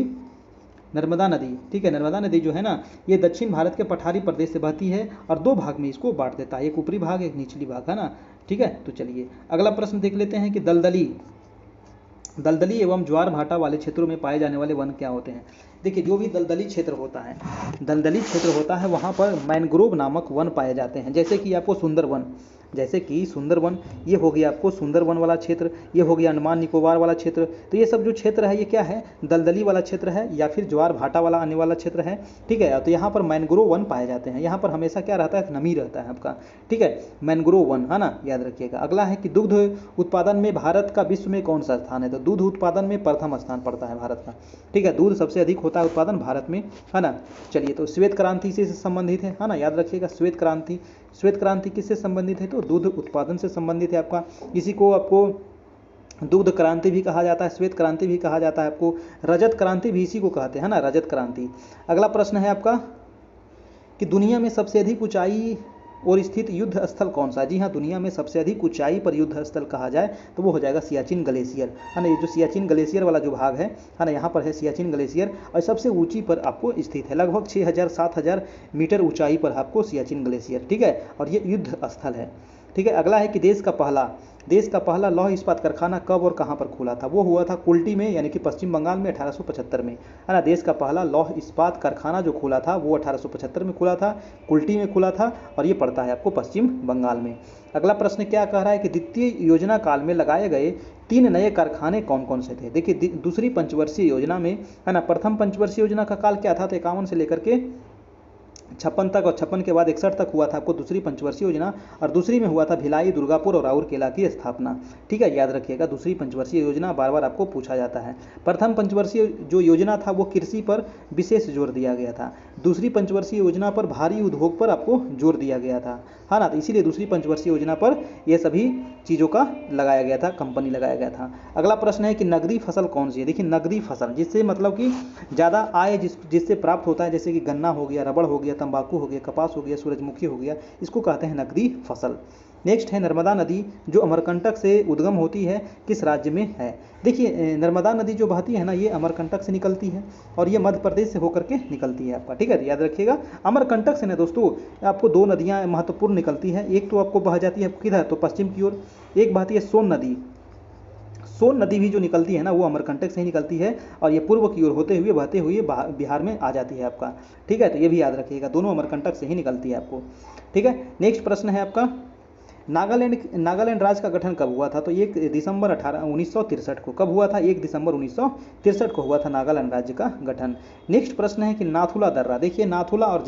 नर्मदा नदी, ठीक है, नर्मदा नदी जो है ना, ये दक्षिण भारत के पठारी प्रदेश से बहती है और दो भाग में इसको बांट देता है, एक ऊपरी भाग एक निचली भाग, है ना। ठीक है, तो चलिए अगला प्रश्न देख लेते हैं कि दलदली एवं ज्वार भाटा वाले क्षेत्रों में पाए जाने वाले वन क्या होते हैं। देखिए जो भी दलदली क्षेत्र होता है, दलदली क्षेत्र होता है, वहाँ पर मैंग्रोव नामक वन पाए जाते हैं। जैसे कि आपको सुंदरवन, जैसे कि सुंदरवन, ये हो गया आपको सुंदरवन वाला क्षेत्र, ये हो गया अंडमान निकोबार वाला क्षेत्र। तो ये सब जो क्षेत्र है ये क्या है, दलदली वाला क्षेत्र है या फिर ज्वार भाटा वाला आने वाला क्षेत्र है। ठीक है, तो यहाँ पर मैंग्रोव वन पाए जाते हैं, यहाँ पर हमेशा क्या रहता है, नमी रहता है आपका। ठीक है, मैंग्रोव वन, है ना, याद रखिएगा। अगला है कि दुग्ध उत्पादन में भारत का विश्व में कौन सा स्थान है, तो दूध उत्पादन में प्रथम स्थान पड़ता है भारत का। ठीक है, दूध सबसे अधिक होता है उत्पादन भारत में, है ना। चलिए तो श्वेत क्रांति से संबंधित है ना, याद रखिएगा। श्वेत क्रांति, श्वेत क्रांति किससे संबंधित है, तो दूध उत्पादन से संबंधित है आपका। इसी को आपको दुग्ध क्रांति भी कहा जाता है, श्वेत क्रांति भी कहा जाता है आपको, रजत क्रांति भी इसी को कहते हैं ना, रजत क्रांति। अगला प्रश्न है आपका कि दुनिया में सबसे अधिक ऊंचाई और स्थित युद्ध स्थल कौन सा है। जी हाँ, दुनिया में सबसे अधिक ऊंचाई पर युद्ध स्थल कहा जाए तो वो हो जाएगा सियाचिन ग्लेशियर, है ना। ये जो सियाचिन ग्लेशियर वाला जो भाग है ना, यहाँ पर है सियाचिन ग्लेशियर और सबसे ऊंची पर आपको स्थित है, लगभग 6000-7000 मीटर ऊंचाई पर आपको सियाचिन ग्लेशियर। ठीक है, और ये युद्ध स्थल है। ठीक है, अगला है कि देश का पहला लौह इस्पात कारखाना कब और कहाँ पर खुला था। वो हुआ था कुल्टी में, यानी कि पश्चिम बंगाल में 1875 में, है ना। देश का पहला लौह इस्पात कारखाना जो खुला था वो 1875 में खुला था, कुल्टी में खुला था और ये पड़ता है आपको पश्चिम बंगाल में। अगला प्रश्न क्या कह रहा है कि द्वितीय योजना काल में लगाए गए 3 नए कारखाने कौन कौन से थे। देखिए दूसरी पंचवर्षीय योजना में, है ना, प्रथम पंचवर्षीय योजना का काल क्या था, तो 51 से लेकर के 56 तक, और 56 के बाद 61 तक हुआ था आपको दूसरी पंचवर्षीय योजना, और दूसरी में हुआ था भिलाई, दुर्गापुर और राउरकेला की स्थापना। ठीक है, याद रखिएगा दूसरी पंचवर्षीय योजना बार बार आपको पूछा जाता है। प्रथम पंचवर्षीय जो योजना था वो कृषि पर विशेष जोर दिया गया था, दूसरी पंचवर्षीय योजना पर भारी उद्योग पर आपको जोर दिया गया था, है ना। तो इसीलिए दूसरी पंचवर्षीय योजना पर यह सभी चीज़ों का लगाया गया था, कंपनी लगाया गया था। अगला प्रश्न है कि नगदी फसल कौन सी है। देखिए नगदी फसल जिससे मतलब कि ज़्यादा आय जिससे प्राप्त होता है, जैसे कि गन्ना हो गया, रबड़ हो गया, तंबाकू हो गया, कपास हो गया, सूरजमुखी हो गया, इसको कहते हैं नकदी फसल। नेक्स्ट है नर्मदा नदी जो अमरकंटक से उद्गम होती है किस राज्य में है। देखिए नर्मदा नदी जो बहती है ना, ये अमरकंटक से निकलती है और ये मध्य प्रदेश से होकर के निकलती है आपका। ठीक है, याद रखिएगा अमरकंटक से ना दोस्तों आपको 2 नदियाँ महत्वपूर्ण निकलती हैं। एक तो आपको बह जाती है किधर, तो पश्चिम की ओर, एक बहती है सोन नदी। सोन नदी भी जो निकलती है ना वो अमरकंटक से ही निकलती है और ये पूर्व की ओर होते हुए बहते हुए बिहार में आ जाती है आपका। ठीक है, तो ये भी याद रखिएगा, दोनों अमरकंटक से ही निकलती है आपको। ठीक है, नेक्स्ट प्रश्न है आपका नागालैंड राज्य का गठन कब हुआ था, तो 1 दिसंबर 1963 को। कब हुआ था, 1 दिसंबर 1963 को हुआ था नागालैंड राज्य का गठन। नेक्स्ट प्रश्न है कि नाथुला दर्रा। देखिए नाथुला और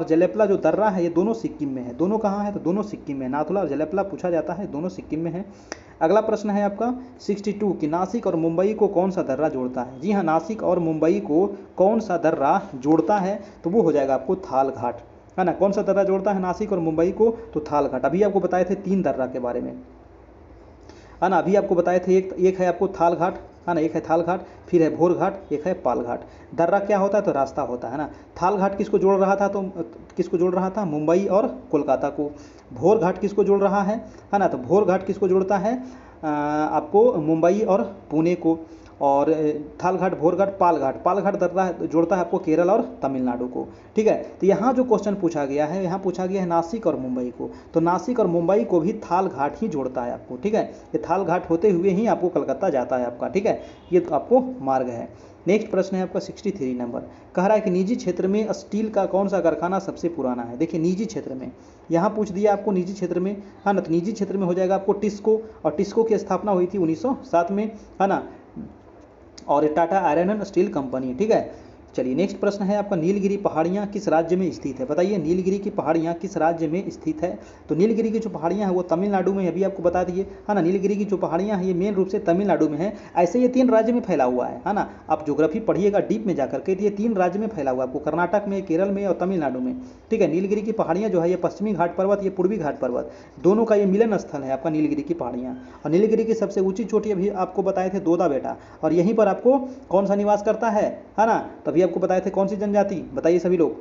जलेपला जो दर्रा है ये दोनों सिक्किम में है। दोनों कहाँ है, तो दोनों सिक्किम में। नाथुला और जलेपला पूछा जाता है, दोनों सिक्किम में है। अगला प्रश्न है आपका 62 कि नासिक और मुंबई को कौन सा दर्रा जोड़ता है। जी हाँ, नासिक और मुंबई को कौन सा दर्रा जोड़ता है, तो वो हो जाएगा आपको थाल घाट, है ना। कौन सा दर्रा जोड़ता है नासिक और मुंबई को, तो थाल घाट। अभी आपको बताए थे 3 दर्रा के बारे में, है ना। अभी आपको बताए थे एक है आपको थाल घाट, है ना, एक है थाल घाट, फिर है भोर घाट, एक है पाल घाट। दर्रा क्या होता है, तो रास्ता होता है ना। थाल घाट किसको जोड़ रहा था, तो किसको जोड़ रहा था, मुंबई और कोलकाता को। भोर घाट किसको जोड़ रहा है ना, तो भोर घाट किसको जोड़ता है, आपको मुंबई और पुणे को। और थाल घाट, भोर घाट, पाल घाट दर्रा जोड़ता है आपको केरल और तमिलनाडु को। ठीक है, तो यहाँ जो क्वेश्चन पूछा गया है, यहाँ पूछा गया है नासिक और मुंबई को, तो नासिक और मुंबई को भी थाल घाट ही जोड़ता है आपको। ठीक है, ये थाल घाट होते हुए ही आपको कलकत्ता जाता है आपका। ठीक है, ये तो आपको मार्ग है। नेक्स्ट प्रश्न है आपका 63 नंबर, कह रहा है कि निजी क्षेत्र में स्टील का कौन सा कारखाना सबसे पुराना है। देखिए निजी क्षेत्र में, यहाँ पूछ दिया आपको निजी क्षेत्र में, है ना, तो निजी क्षेत्र में हो जाएगा आपको टिस्को, और टिस्को की स्थापना हुई थी 1907 में, है ना, और Tata iron and steel company. ठीक है, चलिए नेक्स्ट प्रश्न है आपका, नीलगिरी पहाड़ियाँ किस राज्य में स्थित है। बताइए नीलगिरी की पहाड़ियाँ किस राज्य में स्थित है। तो नीलगिरी की जो पहाड़ियाँ हैं वो तमिलनाडु में, अभी आपको बता दिए, है ना। नीलगिरी की जो पहाड़ियाँ हैं ये मेन रूप से तमिलनाडु में है। ऐसे ये 3 राज्य में फैला हुआ है ना। आप ज्योग्राफी पढ़िएगा डीप में जाकर के, ये 3 राज्य में फैला हुआ है आपको, कर्नाटक में, केरल में और तमिलनाडु में। ठीक है, नीलगिरी की पहाड़ियाँ जो है ये पश्चिमी घाट पर्वत, ये पूर्वी घाट पर्वत, दोनों का ये मिलन स्थल है आपका नीलगिरी की पहाड़ियाँ। और नीलगिरी की सबसे ऊंची चोटी अभी आपको बताए थे दोदा बेटा, और यहीं पर आपको कौन सा निवास करता है ना, तभी आपको बताए थे कौन सी जनजाति, बताइए सभी लोग,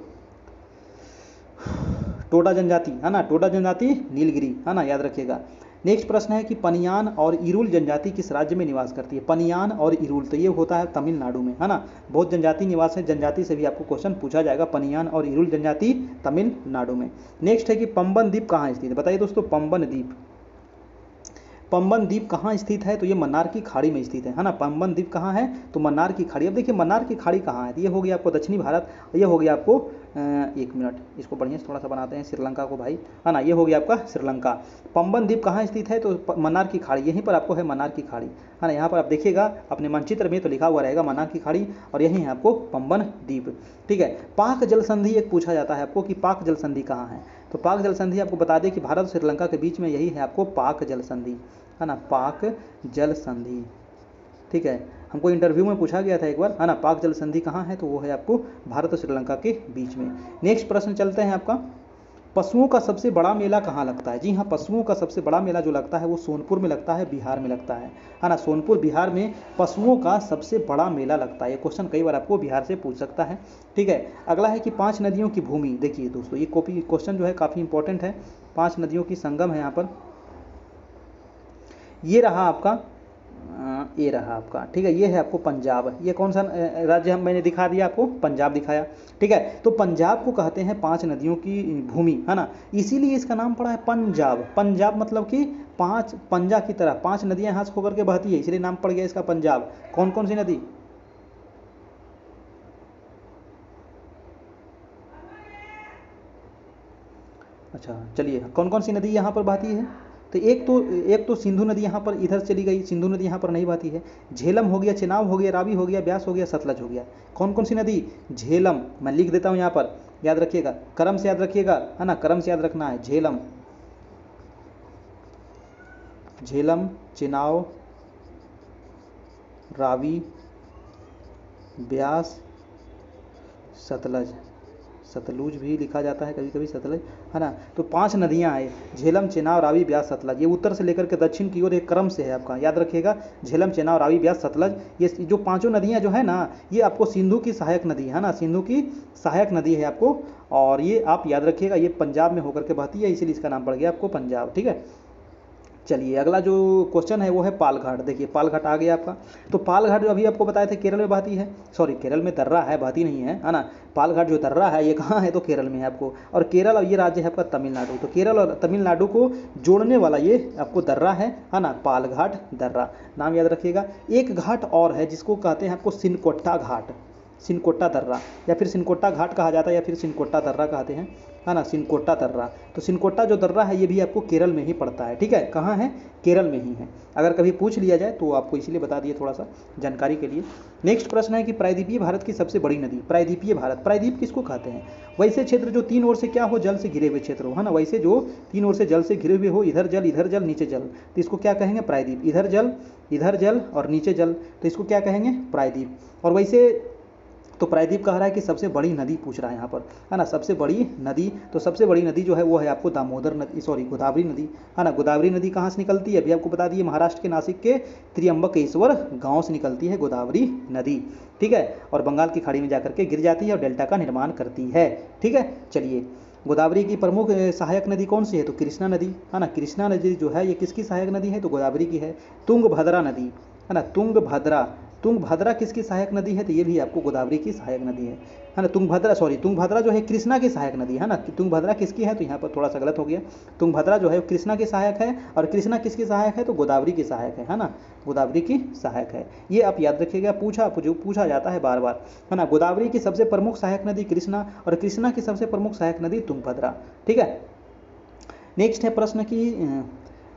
टोडा जनजाति, है ना, टोडा जनजाति नीलगिरी, है ना, याद रखिएगा। नेक्स्ट प्रश्न है कि पनियान और इरुल जनजाति किस राज्य में निवास करती है। पनियान और इरुल, तो ये होता है तमिलनाडु में, है ना। बहुत जनजाति निवास है, जनजाति से भी आपको क्वेश्चन पूछा जाएगा, पनियान और इरुल जनजाति तमिलनाडु में। नेक्स्ट है कि पंबन द्वीप कहाँ स्थित है। बताइए दोस्तों, पंबन द्वीप, पंबन द्वीप कहाँ स्थित है, तो ये मन्नार की खाड़ी में स्थित है ना। पंबन द्वीप कहाँ है, तो मन्नार की खाड़ी। अब देखिए मन्नार की खाड़ी कहाँ है, तो ये हो गया आपको दक्षिणी भारत, ये हो गया आपको 1 मिनट इसको बढ़िया से थोड़ा सा बनाते हैं श्रीलंका को भाई, है ना, ये हो गया आपका श्रीलंका। पंबन द्वीप कहाँ स्थित है, तो मन्नार की खाड़ी, यहीं पर आपको है मन्नार की खाड़ी, है ना। यहाँ पर आप देखिएगा अपने मानचित्र में तो लिखा हुआ रहेगा मन्नार की खाड़ी, और यहीं है आपको पंबन द्वीप। ठीक है, पाक जल संधि एक पूछा जाता है आपको कि पाक जल संधि कहाँ है। तो पाक जल संधि आपको बता दें कि भारत और श्रीलंका के बीच में यही है आपको पाक जल संधि, है ना, पाक जल संधि। ठीक है, हमको इंटरव्यू में पूछा गया था एक बार, है ना, पाक जल संधि कहाँ है, तो वो है आपको भारत और श्रीलंका के बीच में। नेक्स्ट प्रश्न चलते हैं आपका, पशुओं का सबसे बड़ा मेला कहाँ लगता है। जी हाँ, पशुओं का सबसे बड़ा मेला जो लगता है वो सोनपुर में लगता है, बिहार में लगता है ना। सोनपुर बिहार में पशुओं का सबसे बड़ा मेला लगता है। ये क्वेश्चन कई बार आपको बिहार से पूछ सकता है। ठीक है, अगला है कि 5 नदियों की भूमि। देखिए दोस्तों, ये कॉपी क्वेश्चन जो है काफ़ी इंपॉर्टेंट है। 5 नदियों की संगम है यहाँ पर, ये रहा आपका, ये रहा आपका। ठीक है, ये है आपको पंजाब। ये कौन सा राज्य हम मैंने दिखा दिया आपको, पंजाब दिखाया। ठीक है, तो पंजाब को कहते हैं 5 नदियों की भूमि, है ना, इसीलिए इसका नाम पड़ा है पंजाब। पंजाब मतलब कि 5 पंजा की तरह 5 नदियां हाथ होकर के बहती है, इसलिए नाम पड़ गया इसका पंजाब। कौन कौन सी नदी, अच्छा चलिए, कौन कौन सी नदी यहाँ पर बहती है, तो एक तो सिंधु नदी यहाँ पर इधर चली गई, सिंधु नदी यहाँ पर नहीं बहती है। झेलम हो गया, चेनाब हो गया, रावी हो गया, ब्यास हो गया, सतलज हो गया। कौन कौन सी नदी, झेलम, मैं लिख देता हूँ यहाँ पर, याद रखिएगा, क्रम से याद रखिएगा, है ना, क्रम से याद रखना है। झेलम, झेलम, चेनाब, रावी, ब्यास, सतलज, सतलुज भी लिखा जाता है कभी कभी, सतलज, है ना। तो 5 नदियां हैं, झेलम, चेनाब, रावी, ब्यास, सतलज। ये उत्तर से लेकर के दक्षिण की ओर एक क्रम से है आपका, याद रखिएगा, झेलम, चेनाब, रावी, ब्यास, सतलज। ये जो 5 नदियां जो है ना, ये आपको सिंधु की सहायक नदी है ना, सिंधु की सहायक नदी है आपको, और ये आप याद रखिएगा, ये पंजाब में होकर के बहती है, इसीलिए इसका नाम पड़ गया आपको पंजाब। ठीक है, चलिए अगला जो क्वेश्चन है वो है पालघाट। देखिए पालघाट आ गया आपका, तो पालघाट जो अभी आपको बताए थे केरल में बहती है, सॉरी केरल में दर्रा है, बहती नहीं है ना। पालघाट जो दर्रा है ये कहाँ है, तो केरल में है आपको, और केरल और ये राज्य है आपका तमिलनाडु। तो केरल और तमिलनाडु को जोड़ने वाला ये आपको दर्रा है ना, पालघाट दर्रा, नाम याद रखिएगा। एक घाट और है जिसको कहते हैं आपको सिनकोट्टा घाट, सिनकोट्टा दर्रा, या फिर सिनकोट्टा घाट कहा जाता है, या फिर सिनकोट्टा दर्रा कहते हैं, है ना, सिनकोट्टा दर्रा। तो सिनकोट्टा जो दर्रा है ये भी आपको केरल में ही पड़ता है। ठीक है, कहाँ है, केरल में ही है। अगर कभी पूछ लिया जाए तो आपको इसलिए बता दिए थोड़ा सा जानकारी के लिए। नेक्स्ट प्रश्न है कि प्रायद्वीपीय भारत की सबसे बड़ी नदी। प्रायद्वीपीय भारत, प्रायद्वीप किसको कहते हैं, वैसे क्षेत्र जो 3 ओर से क्या हो, जल से घिरे हुए क्षेत्र हो, है ना, वैसे जो 3 ओर से जल से घिरे हुए हो, इधर जल नीचे जल, तो इसको क्या कहेंगे, प्रायद्वीप। इधर जल और नीचे जल, तो इसको क्या कहेंगे, प्रायद्वीप। और वैसे तो प्रायदीप कह रहा है कि सबसे बड़ी नदी पूछ रहा है यहाँ पर, है ना, सबसे बड़ी नदी। तो सबसे बड़ी नदी जो है वो है आपको दामोदर नदी, सॉरी गोदावरी नदी, है ना। गोदावरी नदी कहाँ से निकलती है, अभी आपको बता दिए, महाराष्ट्र के नासिक के त्र्यंबकेश्वर गांव से निकलती है गोदावरी नदी, ठीक है, और बंगाल की खाड़ी में जाकर के गिर जाती है और डेल्टा का निर्माण करती है, ठीक है। चलिए, गोदावरी की प्रमुख सहायक नदी कौन सी है, तो कृष्णा नदी, है ना। कृष्णा नदी जो है ये किसकी सहायक नदी है, तो गोदावरी की है। तुंगभद्रा नदी, है ना, तुंगभद्रा किसकी सहायक नदी है, तो ये भी आपको गोदावरी की सहायक नदी है ना। तुंगभद्रा जो है कृष्णा की सहायक नदी है ना। तुंगभद्रा किसकी है, तो यहाँ पर थोड़ा सा गलत हो गया। तुंगभद्रा जो है कृष्णा की सहायक है, और कृष्णा किसकी सहायक है, तो गोदावरी की सहायक है ना, गोदावरी की सहायक है। ये आप याद रखिएगा, पूछा जाता है बार बार, है ना। गोदावरी की सबसे प्रमुख सहायक नदी कृष्णा, और कृष्णा की सबसे प्रमुख सहायक नदी तुंगभद्रा, ठीक है। नेक्स्ट है प्रश्न की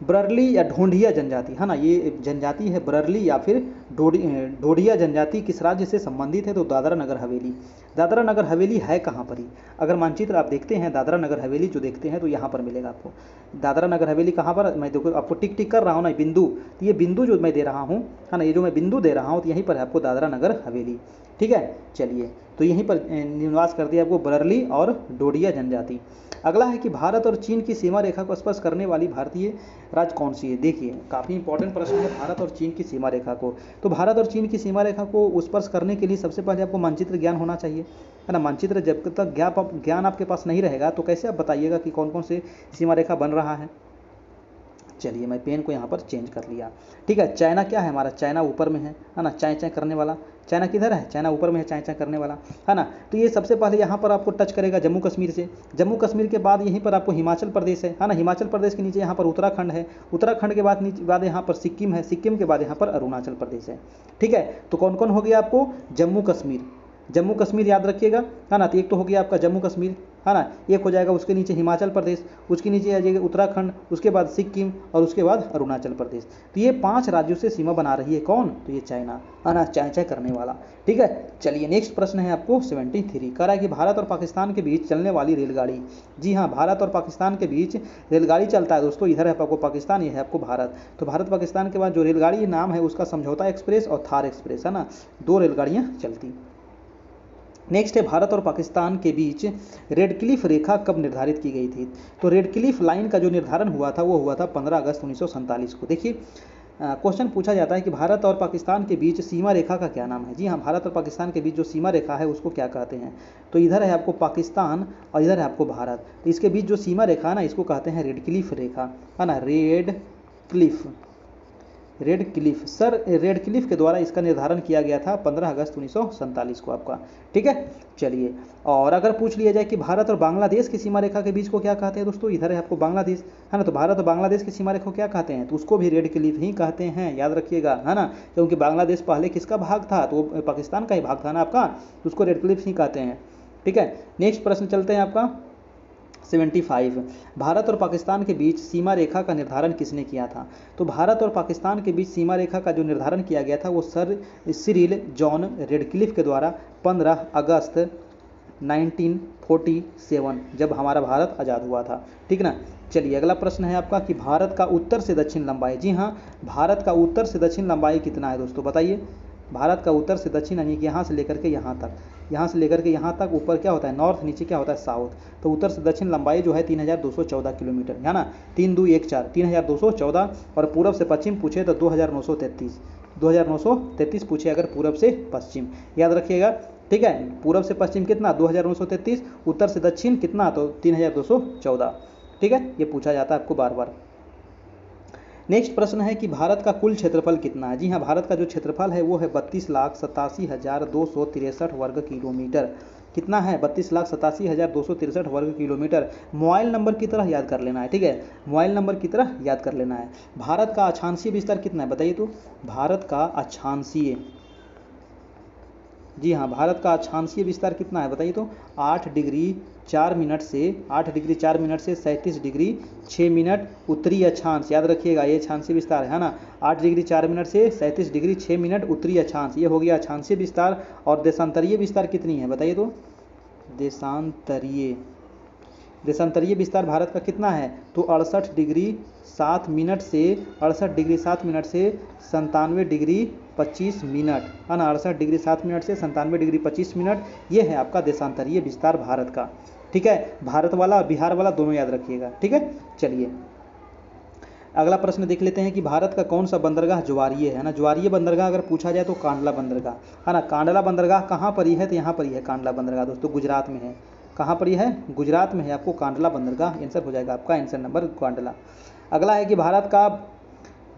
बरली या ढोंढिया जनजाति, है ना, ये जनजाति है बरली या फिर ढोढिया जनजाति किस राज्य से संबंधित है, तो दादरा नगर हवेली। दादरा नगर हवेली है कहाँ पर ही, अगर मानचित्र आप देखते हैं दादरा नगर हवेली जो देखते हैं तो यहाँ पर मिलेगा आपको। दादरा नगर हवेली कहाँ पर, मैं देखो आपको टिक टिक कर रहा हूँ ना बिंदु, तो ये बिंदु जो मैं दे रहा हूँ, है ना, ये जो मैं बिंदु दे रहा हूँ तो यहीं पर है आपको दादरा नगर हवेली, ठीक है। चलिए, तो यहीं पर निवास करती है आपको बरली और ढोढिया जनजाति। अगला है कि भारत और चीन की सीमा रेखा को स्पर्श करने वाली भारतीय राज्य कौन सी है। देखिए, काफ़ी इंपॉर्टेंट प्रश्न है भारत और चीन की सीमा रेखा को। तो भारत और चीन की सीमा रेखा को स्पर्श करने के लिए सबसे पहले आपको मानचित्र ज्ञान होना चाहिए, है ना। मानचित्र जब तक ज्ञान आपके पास नहीं रहेगा तो कैसे आप बताइएगा कि कौन कौन से सीमा रेखा बन रहा है। चलिए, मैं पेन को यहाँ पर चेंज कर लिया, ठीक है। चाइना क्या है हमारा, चाइना ऊपर में है ना, चाय चाय करने वाला। चाइना किधर है, चाइना ऊपर में है, चाय चाय करने वाला, है ना। तो ये सबसे पहले यहाँ पर आपको टच करेगा जम्मू कश्मीर से। जम्मू कश्मीर के बाद यहीं पर आपको हिमाचल प्रदेश है ना। हिमाचल प्रदेश के नीचे यहाँ पर उत्तराखंड है। उत्तराखंड के बाद यहाँ पर सिक्किम है। सिक्किम के बाद यहाँ पर अरुणाचल प्रदेश है, ठीक है। तो कौन कौन हो गया आपको, जम्मू कश्मीर याद रखिएगा, है ना। तो एक तो हो गया आपका जम्मू कश्मीर, है ना, एक हो जाएगा, उसके नीचे हिमाचल प्रदेश, उसके नीचे आ जाएगा उत्तराखंड, उसके बाद सिक्किम और उसके बाद अरुणाचल प्रदेश। तो ये 5 राज्यों से सीमा बना रही है कौन, तो ये चाइना, है ना, चाय चाय करने वाला, ठीक है। चलिए, नेक्स्ट प्रश्न है आपको 73, कह रहा है कि भारत और पाकिस्तान के बीच चलने वाली रेलगाड़ी। जी हाँ, भारत और पाकिस्तान के बीच रेलगाड़ी चलता है दोस्तों। इधर है आपको पाकिस्तान, ये है आपको भारत। तो भारत पाकिस्तान के बाद जो रेलगाड़ी नाम है उसका समझौता एक्सप्रेस और थार एक्सप्रेस, है ना, 2 रेलगाड़ियाँ चलती। नेक्स्ट है भारत और पाकिस्तान के बीच रेड क्लिफ रेखा कब निर्धारित की गई थी। तो रेड क्लिफ लाइन का जो निर्धारण हुआ था वो हुआ था 15 अगस्त 1947 को। देखिए, क्वेश्चन पूछा जाता है कि भारत और पाकिस्तान के बीच सीमा रेखा का क्या नाम है। जी हाँ, भारत और पाकिस्तान के बीच जो सीमा रेखा है उसको क्या कहते हैं। तो इधर है आपको पाकिस्तान और इधर है आपको भारत। तो इसके बीच जो सीमा रेखा है ना, इसको कहते हैं रेड क्लिफ रेखा, है ना, red Cliff sir, red Cliff के द्वारा इसका निर्धारण किया गया था 15 अगस्त 1947 को आपका, ठीक है। चलिए, और अगर पूछ लिया जाए कि भारत और बांग्लादेश की सीमा रेखा के बीच को क्या कहते हैं दोस्तों, इधर है आपको बांग्लादेश, है ना। तो भारत और बांग्लादेश की सीमा रेखा को क्या कहते हैं, तो उसको भी रेड क्लिफ ही कहते हैं, याद रखिएगा, है ना। क्योंकि बांग्लादेश पहले किसका भाग था, तो वो पाकिस्तान का ही भाग था ना आपका, तो उसको रेड क्लिफ ही कहते हैं, ठीक है। नेक्स्ट प्रश्न चलते हैं आपका 75, भारत और पाकिस्तान के बीच सीमा रेखा का निर्धारण किसने किया था। तो भारत और पाकिस्तान के बीच सीमा रेखा का जो निर्धारण किया गया था वो सर सिरिल जॉन रेडक्लिफ के द्वारा 15 अगस्त 1947, जब हमारा भारत आज़ाद हुआ था, ठीक ना। चलिए, अगला प्रश्न है आपका कि भारत का उत्तर से दक्षिण लंबाई। जी हाँ, भारत का उत्तर से दक्षिण लंबाई कितना है दोस्तों, बताइए। भारत का उत्तर से दक्षिण यानी कि यहाँ से लेकर के यहाँ तक, यहाँ से लेकर के यहाँ तक, ऊपर क्या होता है नॉर्थ, नीचे क्या होता है साउथ। तो उत्तर से दक्षिण लंबाई जो है 3214 किलोमीटर, है ना, 3214 3214, और पूरब से पश्चिम पूछे तो 2933 पूछे अगर पूरब से पश्चिम, याद रखिएगा, ठीक है। पूरब से पश्चिम कितना 2933, उत्तर से दक्षिण कितना तो 3214, ठीक है। ये पूछा जाता है आपको बार बार। नेक्स्ट प्रश्न है कि भारत का कुल क्षेत्रफल कितना है। जी हाँ, भारत का जो क्षेत्रफल है वो है 32,87,263 वर्ग किलोमीटर। कितना है, 32,87,263 वर्ग किलोमीटर। मोबाइल नंबर की तरह याद कर लेना है, ठीक है, मोबाइल नंबर की तरह याद कर लेना है। भारत का अक्षांशीय विस्तार कितना है बताइए तो, भारत का अक्षांशीय, जी हाँ, भारत का अक्षांशीय विस्तार कितना है बताइए तो, 8 डिग्री 4 मिनट से 37 डिग्री 6 मिनट उत्तरी अक्षांश, याद रखिएगा ये अक्षांशीय विस्तार है ना, 8 डिग्री 4 मिनट से 37 डिग्री 6 मिनट उत्तरी अक्षांश, ये हो गया अक्षांशीय विस्तार। और देशांतरीय विस्तार कितनी है बताइए तो, देशांतरीय विस्तार भारत का कितना है, तो 68 डिग्री 7 मिनट से 68 डिग्री 7 मिनट से 97 डिग्री 25 मिनट, है ना। 68 डिग्री 7 मिनट से 97 डिग्री 25 मिनट, ये है आपका देशांतरीय विस्तार भारत का। ठीक है, भारत वाला और बिहार वाला दोनों याद रखिएगा। ठीक है, चलिए अगला प्रश्न देख लेते हैं कि भारत का कौन सा बंदरगाह ज्वारीय है ना। ज्वारीय बंदरगाह अगर पूछा जाए तो कांडला बंदरगाह, है ना। कांडला बंदरगाह कहाँ पर ही है, तो यहाँ पर ही है कांडला बंदरगाह दोस्तों, गुजरात में है। कहाँ पर ही है, गुजरात में है आपको कांडला बंदरगाह, आंसर हो जाएगा आपका आंसर नंबर कांडला। अगला है कि भारत का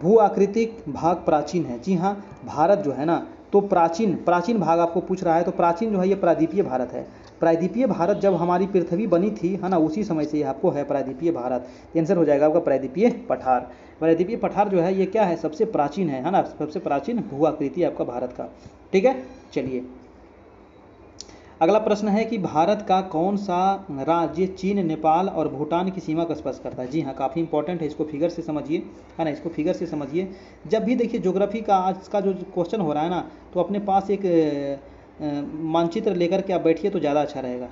भू आकृतिक भाग प्राचीन है। जी हाँ, भारत जो है ना, तो प्राचीन भाग आपको पूछ रहा है, तो प्राचीन जो है ये प्रायद्वीपीय भारत है। प्रायद्वीपीय भारत जब हमारी पृथ्वी बनी थी, है ना, उसी समय से ये आपको है प्रायद्वीपीय भारत। आंसर हो जाएगा आपका प्रायद्वीपीय पठार। प्रायद्वीपीय पठार जो है ये क्या है, सबसे प्राचीन है ना, सबसे प्राचीन भू आकृति आपका भारत का। ठीक है, चलिए अगला प्रश्न है कि भारत का कौन सा राज्य चीन, नेपाल और भूटान की सीमा को स्पर्श करता है। जी हाँ, काफ़ी इंपॉर्टेंट है, इसको फिगर से समझिए, है ना, इसको फिगर से समझिए। जब भी देखिए ज्योग्राफी का आज का जो क्वेश्चन हो रहा है ना, तो अपने पास एक मानचित्र लेकर के आप बैठिए तो ज़्यादा अच्छा रहेगा।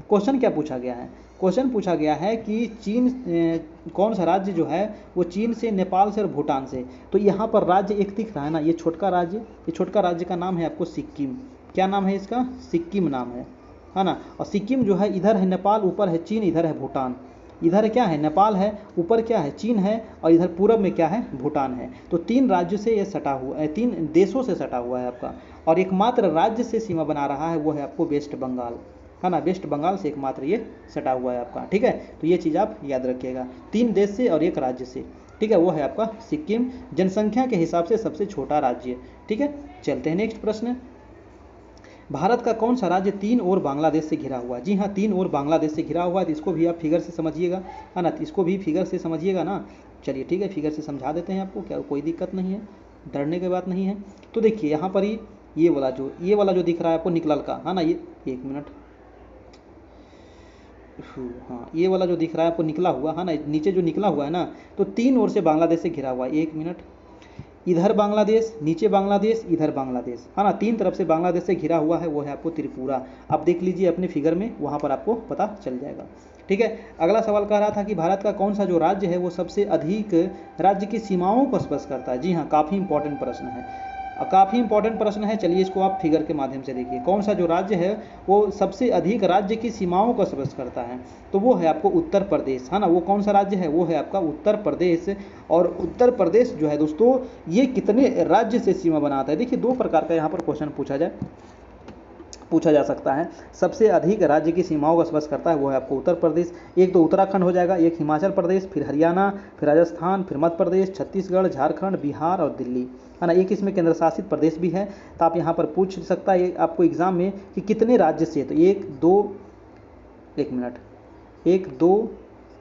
क्वेश्चन क्या पूछा गया है, क्वेश्चन पूछा गया है कि चीन कौन सा राज्य जो है वो चीन से, नेपाल से और भूटान से। तो यहाँ पर राज्य एक दिख रहा है ना, ये छोटका राज्य, ये छोटका राज्य का नाम है आपको सिक्किम। क्या नाम है इसका, सिक्किम नाम है ना। और सिक्किम जो है इधर है नेपाल, ऊपर है चीन, इधर है भूटान। इधर क्या है, नेपाल है, ऊपर क्या है, चीन है, और इधर पूरब में क्या है, भूटान है। तो 3 राज्यों से ये सटा हुआ है, 3 देशों से सटा हुआ है आपका। और एकमात्र राज्य से सीमा बना रहा है वो है आपको वेस्ट बंगाल, है ना। वेस्ट बंगाल से एकमात्र ये सटा हुआ है आपका। ठीक है, तो ये चीज़ आप याद रखिएगा, 3 देश से और 1 राज्य से। ठीक है, वो है आपका सिक्किम, जनसंख्या के हिसाब से सबसे छोटा राज्य। ठीक है, चलते हैं नेक्स्ट प्रश्न। भारत का कौन सा राज्य 3 ओर बांग्लादेश से घिरा हुआ है। जी हाँ, 3 ओर बांग्लादेश से घिरा हुआ है, तो इसको भी आप फिगर से समझिएगा, है ना, इसको भी फिगर से समझिएगा ना। चलिए ठीक है, फिगर से समझा देते हैं आपको, क्या कोई दिक्कत नहीं है, डरने की बात नहीं है। तो देखिए यहाँ पर ही ये वाला जो दिख रहा है आपको निकलल का, है ना, ये 1 मिनट, हाँ, ये वाला जो दिख रहा है आपको निकला हुआ, है ना, नीचे जो निकला हुआ है ना, तो 3 ओर से बांग्लादेश से घिरा हुआ है। 1 मिनट, इधर बांग्लादेश, नीचे बांग्लादेश, इधर बांग्लादेश, है ना, 3 तरफ से बांग्लादेश से घिरा हुआ है, वो है आपको त्रिपुरा। आप देख लीजिए अपने फिगर में, वहाँ पर आपको पता चल जाएगा। ठीक है, अगला सवाल कह रहा था कि भारत का कौन सा जो राज्य है वो सबसे अधिक राज्य की सीमाओं को स्पर्श करता है। जी हाँ, काफ़ी इंपॉर्टेंट प्रश्न है, काफ़ी इंपॉर्टेंट प्रश्न है। चलिए इसको आप फिगर के माध्यम से देखिए, कौन सा जो राज्य है वो सबसे अधिक राज्य की सीमाओं को स्पर्श करता है, तो वो है आपको उत्तर प्रदेश, है ना। वो कौन सा राज्य है, वो है आपका उत्तर प्रदेश। और उत्तर प्रदेश जो है दोस्तों, ये कितने राज्य से सीमा बनाता है। देखिए 2 प्रकार का यहाँ पर क्वेश्चन पूछा जा सकता है। सबसे अधिक राज्य की सीमाओं को स्पर्श करता है वो है आपको उत्तर प्रदेश। एक तो उत्तराखंड हो जाएगा, एक हिमाचल प्रदेश, फिर हरियाणा, फिर राजस्थान, फिर मध्य प्रदेश, छत्तीसगढ़, झारखंड, बिहार और दिल्ली, है ना। एक इसमें केंद्र शासित प्रदेश भी है। तो आप यहाँ पर पूछ सकता है आपको एग्जाम में कि कितने राज्य से, तो 1 2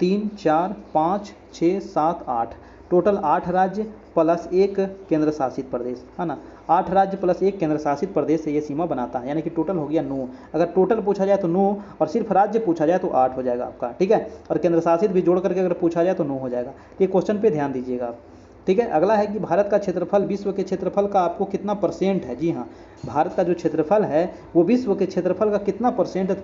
3 4 5 6 7 8, टोटल 8 राज्य प्लस 1 केंद्र शासित प्रदेश, है ना। 8 राज्य प्लस 1 केंद्र शासित प्रदेश से ये सीमा बनाता है, यानी कि टोटल हो गया 9। अगर टोटल पूछा जाए तो 9, और सिर्फ राज्य पूछा जाए तो 8 हो जाएगा आपका। ठीक है, और केंद्र शासित भी जोड़ करके अगर पूछा जाए तो 9 हो जाएगा। ये क्वेश्चन पे ध्यान दीजिएगा आप। ठीक है, अगला है कि भारत का क्षेत्रफल विश्व के क्षेत्रफल का आपको कितना % है। जी हाँ, भारत का जो क्षेत्रफल है वो विश्व के क्षेत्रफल का कितना % है,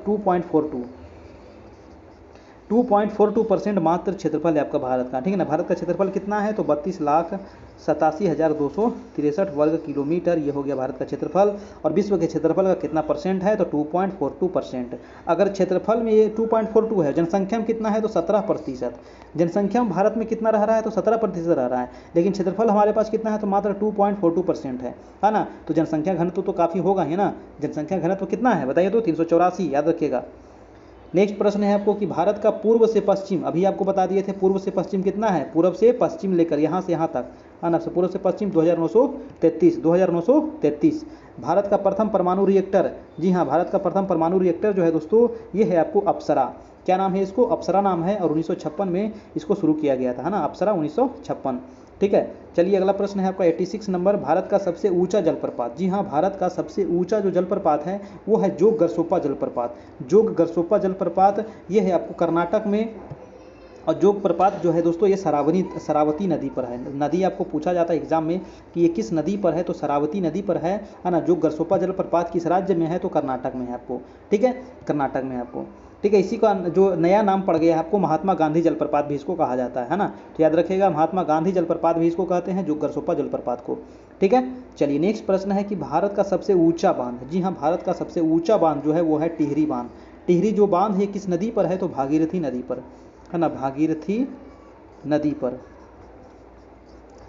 2.42% मात्र क्षेत्रफल है आपका भारत का। ठीक है ना, भारत का क्षेत्रफल कितना है, तो 32,87,263 वर्ग किलोमीटर, ये हो गया भारत का क्षेत्रफल। और विश्व के क्षेत्रफल का कितना % है, तो 2.42%। अगर क्षेत्रफल में ये 2.42 है, जनसंख्या में कितना है, तो 17%। जनसंख्या में भारत में कितना रह रहा है, तो 17% रह रहा है, लेकिन क्षेत्रफल हमारे पास कितना है, तो मात्र 2.42% है ना। तो जनसंख्या घनत्व तो काफ़ी होगा ही ना। जनसंख्या घनत्व कितना है बताइए, तो 384, याद रखिएगा। नेक्स्ट प्रश्न है आपको कि भारत का पूर्व से पश्चिम, अभी आपको बता दिए थे पूर्व से पश्चिम कितना है, पूर्व से पश्चिम लेकर यहाँ से यहाँ तक, है ना, पूर्व से पश्चिम 2933। भारत का प्रथम परमाणु रिएक्टर, जी हाँ, भारत का प्रथम परमाणु रिएक्टर जो है दोस्तों, ये है आपको अप्सरा। क्या नाम है इसको, अप्सरा नाम है, और 1956 में इसको शुरू किया गया था, है ना, अप्सरा 1956। ठीक है, चलिए अगला प्रश्न है आपका 86 नंबर। भारत का सबसे ऊंचा जलप्रपात, जी हाँ, भारत का सबसे ऊंचा जो जलप्रपात है वो है जोग गरसोप्पा जलप्रपात। जोग गरसोप्पा जलप्रपात ये है आपको कर्नाटक में। और जोग प्रपात जो है दोस्तों, ये शरावती नदी पर है। नदी आपको पूछा जाता है एग्जाम में कि ये किस नदी पर है, तो शरावती नदी पर है ना। जोग गरसोप्पा जलप्रपात किस राज्य में है, तो कर्नाटक में है आपको। ठीक है, कर्नाटक में आपको। ठीक है। इसी का जो नया नाम पड़ गया है आपको, महात्मा गांधी जलप्रपात भी इसको कहा जाता है ना, तो याद रखिएगा महात्मा गांधी जलप्रपात भी इसको कहते हैं, जो गरसोप्पा जलप्रपात को। ठीक है, चलिए नेक्स्ट प्रश्न है कि भारत का सबसे ऊंचा बांध, जी हाँ भारत का सबसे ऊंचा बांध जो है वो है टिहरी बांध। टिहरी जो बांध है किस नदी पर है, तो भागीरथी नदी पर है ना, भागीरथी नदी पर।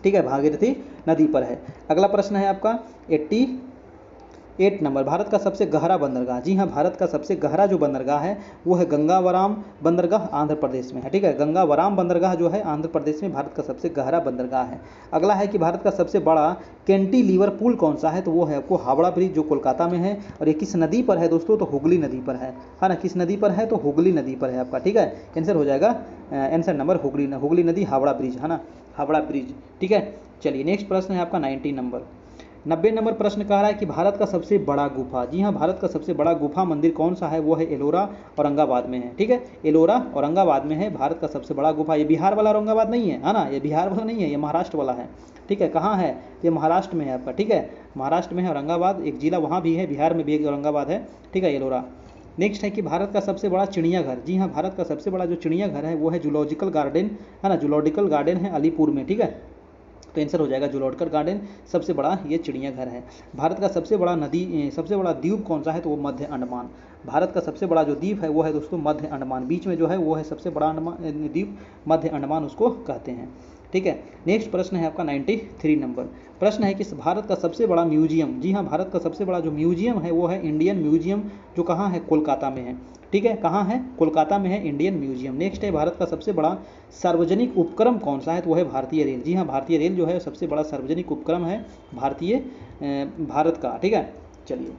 ठीक है, भागीरथी नदी पर है। अगला प्रश्न है आपका 88 नंबर, भारत का सबसे गहरा बंदरगाह, जी हाँ भारत का सबसे गहरा जो बंदरगाह है वो है गंगावराम बंदरगाह, आंध्र प्रदेश में है। ठीक है, गंगावराम बंदरगाह जो है आंध्र प्रदेश में भारत का सबसे गहरा बंदरगाह है। अगला है कि भारत का सबसे बड़ा कैंटिलीवर पुल कौन सा है, तो वो है आपको हावड़ा ब्रिज जो कोलकाता में है। और ये किस नदी पर है दोस्तों, तो हुगली नदी पर है ना, किस नदी पर है, तो हुगली नदी पर है आपका। ठीक है, आंसर हो जाएगा आंसर नंबर हुगली नदी, हावड़ा ब्रिज है ना, हावड़ा ब्रिज। ठीक है, चलिए नेक्स्ट प्रश्न है आपका 90 नंबर प्रश्न कह रहा है कि भारत का सबसे बड़ा गुफा, जी हाँ भारत का सबसे बड़ा गुफा मंदिर कौन सा है, वो है एलोरा औरंगाबाद में है। ठीक है, एलोरा औरंगाबाद में है भारत का सबसे बड़ा गुफा। ये बिहार वाला औरंगाबाद नहीं है ना, ये बिहार वाला नहीं है, ये महाराष्ट्र वाला है। ठीक है, कहाँ है, ये महाराष्ट्र में है आपका। ठीक है, महाराष्ट्र में है औरंगाबाद, एक जिला वहाँ भी है, बिहार में भी एक औरंगाबाद है। ठीक है, एलोरा। नेक्स्ट है कि भारत का सबसे बड़ा चिड़ियाघर, जी हाँ भारत का सबसे बड़ा जो चिड़ियाघर है वो है जूलॉजिकल गार्डन है ना, जूलॉजिकल गार्डन है अलीपुर में। ठीक है, तो आंसर हो जाएगा जूलॉजिकल गार्डन, सबसे बड़ा ये चिड़ियाघर है। भारत का सबसे बड़ा सबसे बड़ा द्वीप कौन सा है, तो वो मध्य अंडमान। भारत का सबसे बड़ा जो द्वीप है वो है दोस्तों मध्य अंडमान, बीच में जो है वो है सबसे बड़ा द्वीप, मध्य अंडमान उसको कहते हैं। ठीक है, नेक्स्ट प्रश्न है आपका 93 नंबर, प्रश्न है कि भारत का सबसे बड़ा म्यूजियम, जी हाँ भारत का सबसे बड़ा जो म्यूजियम है वो है इंडियन म्यूजियम, जो कहाँ है, कोलकाता में है। ठीक है, कहाँ है, कोलकाता में है इंडियन म्यूजियम। नेक्स्ट है भारत का सबसे बड़ा सार्वजनिक उपक्रम कौन सा है, तो वो है भारतीय रेल, जी हाँ भारतीय रेल जो है सबसे बड़ा सार्वजनिक उपक्रम है भारत का। ठीक है, चलिए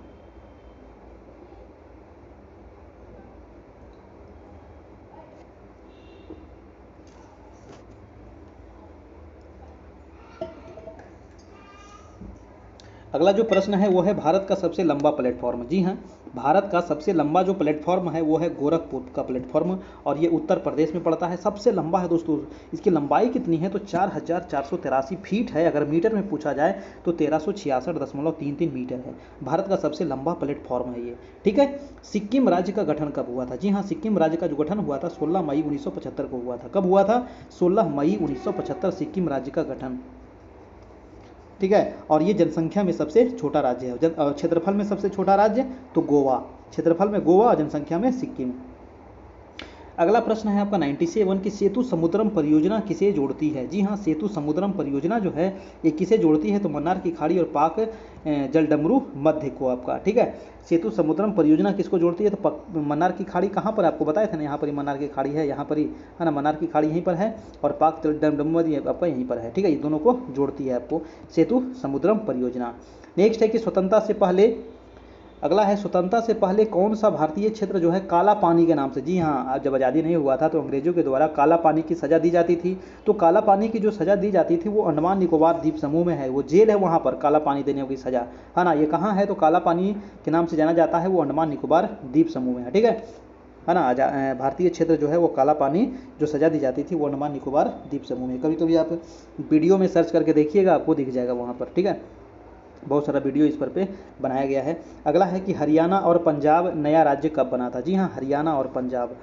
अगला जो प्रश्न है वो है भारत का सबसे लंबा प्लेटफॉर्म, जी हाँ भारत का सबसे लंबा जो प्लेटफॉर्म है वो है गोरखपुर का प्लेटफॉर्म, और ये उत्तर प्रदेश में पड़ता है, सबसे लंबा है दोस्तों। इसकी लंबाई कितनी है, तो 4483 फीट है, अगर मीटर में पूछा जाए तो 1366.33 मीटर है। भारत का सबसे लंबा प्लेटफॉर्म है ये। ठीक है, सिक्किम राज्य का गठन कब हुआ था, जी हाँ सिक्किम राज्य का जो गठन हुआ था 16 मई 1975 को हुआ था। कब हुआ था, 16 मई 1975 सिक्किम राज्य का गठन। ठीक है, और ये जनसंख्या में सबसे छोटा राज्य है, क्षेत्रफल में सबसे छोटा राज्य तो गोवा, क्षेत्रफल में गोवा और जनसंख्या में सिक्किम। अगला प्रश्न है आपका 97 की सेतु समुद्रम परियोजना किसे जोड़ती है, जी हाँ सेतु समुद्रम परियोजना जो है ये किसे जोड़ती है, तो मन्नार की खाड़ी और पाक जलडमरू मध्य को आपका। ठीक है, सेतु समुद्रम परियोजना किसको जोड़ती है, तो मन्नार की खाड़ी कहाँ पर आपको बताया था ना, यहाँ पर ही मन्नार की खाड़ी है, यहाँ पर ही है ना, मन्नार की खाड़ी यहीं पर है और पाक जलडमरू मध्य आपका यहीं पर है। ठीक है, ये दोनों को जोड़ती है आपको सेतु समुद्रम परियोजना। नेक्स्ट है कि स्वतंत्रता से पहले, अगला है स्वतंत्रता से पहले कौन सा भारतीय क्षेत्र जो है काला पानी के नाम से, जी हाँ जब आज़ादी नहीं हुआ था तो अंग्रेजों के द्वारा काला पानी की सज़ा दी जाती थी, तो काला पानी की जो सज़ा दी जाती थी वो अंडमान निकोबार द्वीप समूह में है, वो जेल है वहाँ पर काला पानी देने की सज़ा है ना, ये कहाँ है, तो काला पानी के नाम से जाना जाता है, वो अंडमान निकोबार द्वीप समूह में है। ठीक है ना, भारतीय क्षेत्र जो है वो काला पानी जो सज़ा दी जाती थी वो अंडमान निकोबार द्वीप समूह में। कभी कभी आप वीडियो में सर्च करके देखिएगा, आपको दिख जाएगा वहाँ पर। ठीक है, बहुत सारा वीडियो इस पर पे बनाया गया है। अगला है कि हरियाणा और पंजाब नया राज्य कब बना था, जी हाँ हरियाणा और पंजाब।